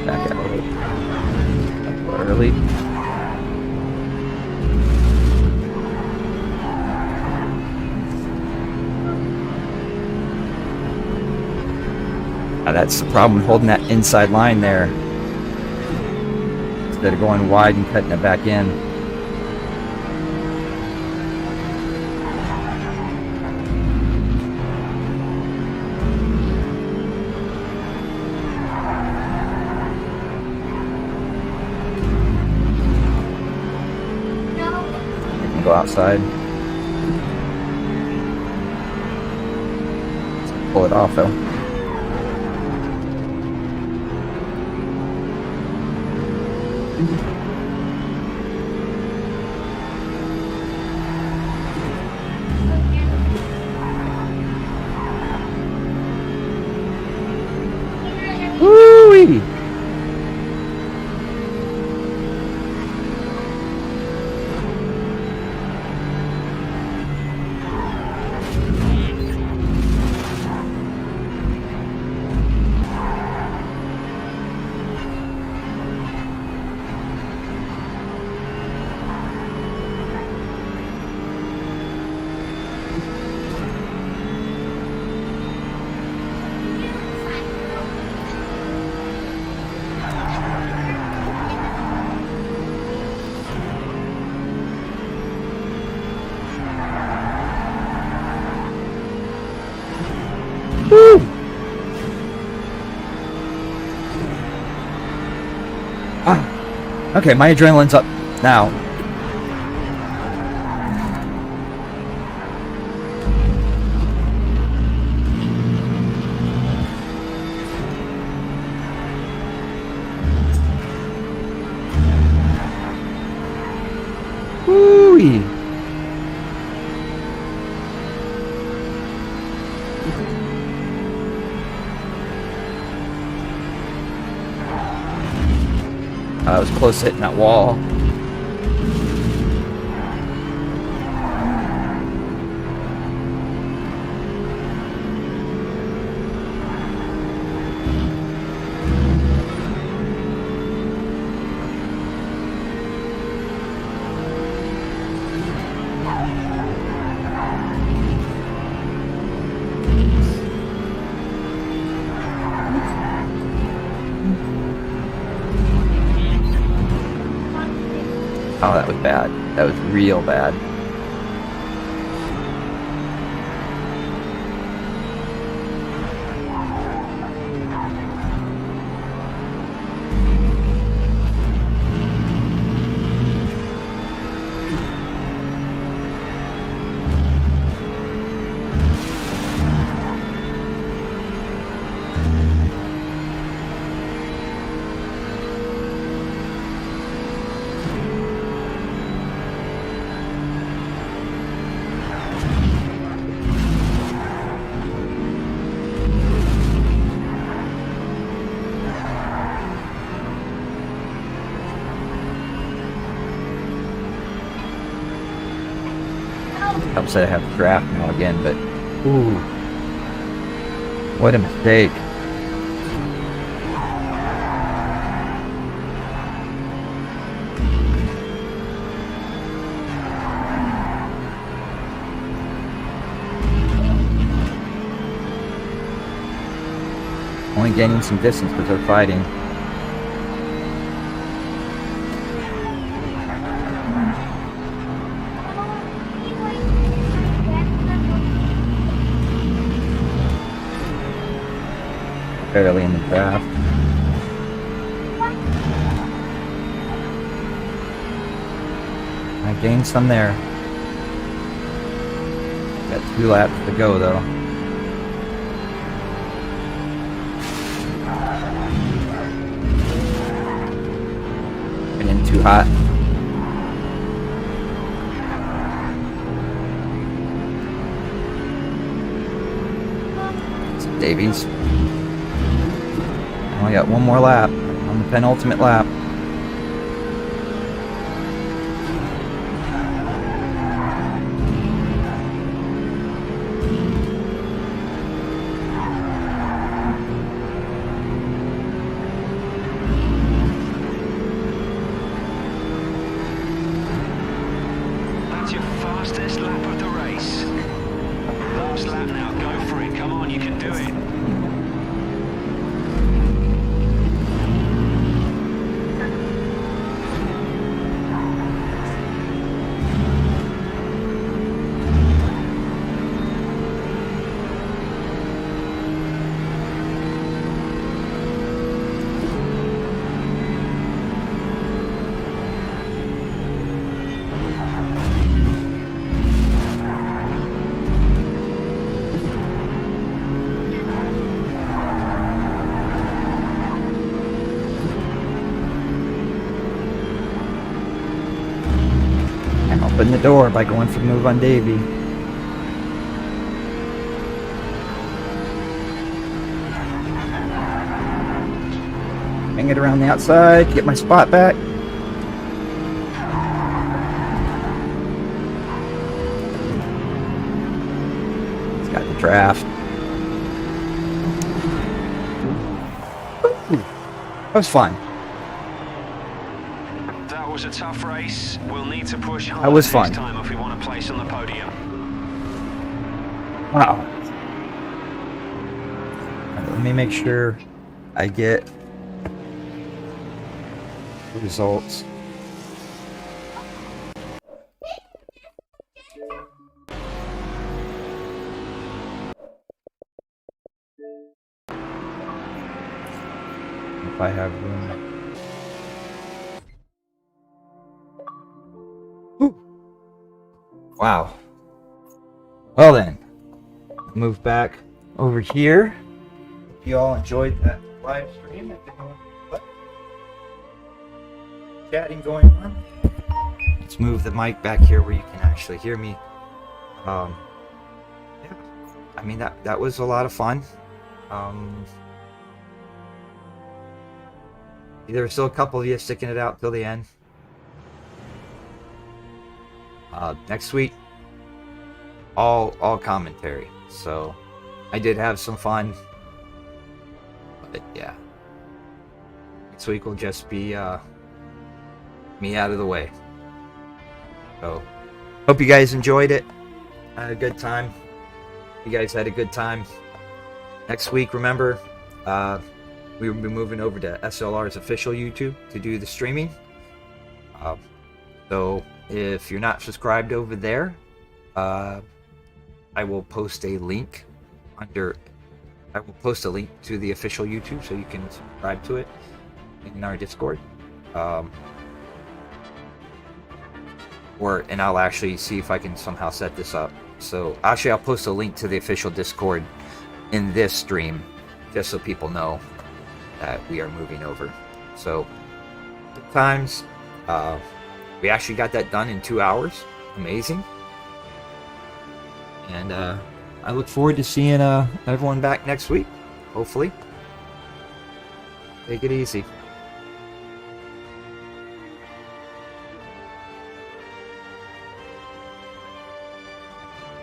Back out a little early. Now that's the problem with holding that inside line there. Instead of going wide and cutting it back in. You can go outside. Pull it off though. Woo-wee! Woo! Ah. Okay, my adrenaline's up now. Woo-wee. I was close to hitting that wall. Oh, that was bad. That was real bad. Helps that I have the draft now again, but ooh, what a mistake. Only gaining some distance because they're fighting. Barely in the draft. I gained some there. Got 2 laps to go though. Too hot. Davies. Only got 1 more lap on the penultimate lap. Open the door by going for the move on Davey. Hang it around the outside, get my spot back. It's got the draft. Ooh, that was fun. That was a tough race. We'll need to push hard that was fun. next time if we want to place on the podium. Wow. Right, let me make sure I get the results. If I have room. Wow. Well then, move back over here. Hope you all enjoyed that live stream. Chatting going on. Let's move the mic back here where you can actually hear me. Yeah, I mean that was a lot of fun. There were still a couple of you sticking it out till the end. Next week, all commentary. So I did have some fun, but yeah, next week will just be me out of the way. So hope you guys enjoyed it. I had a good time. You guys had a good time. Next week, remember, we will be moving over to SLR's official YouTube to do the streaming. So if you're not subscribed over there, I will post a link to the official YouTube so you can subscribe to it in our Discord. And I'll actually see if I can somehow set this up. So actually I'll post a link to the official Discord in this stream just so people know that we are moving over. So good times. We actually got that done in 2 hours. Amazing. And I look forward to seeing everyone back next week, hopefully. Take it easy.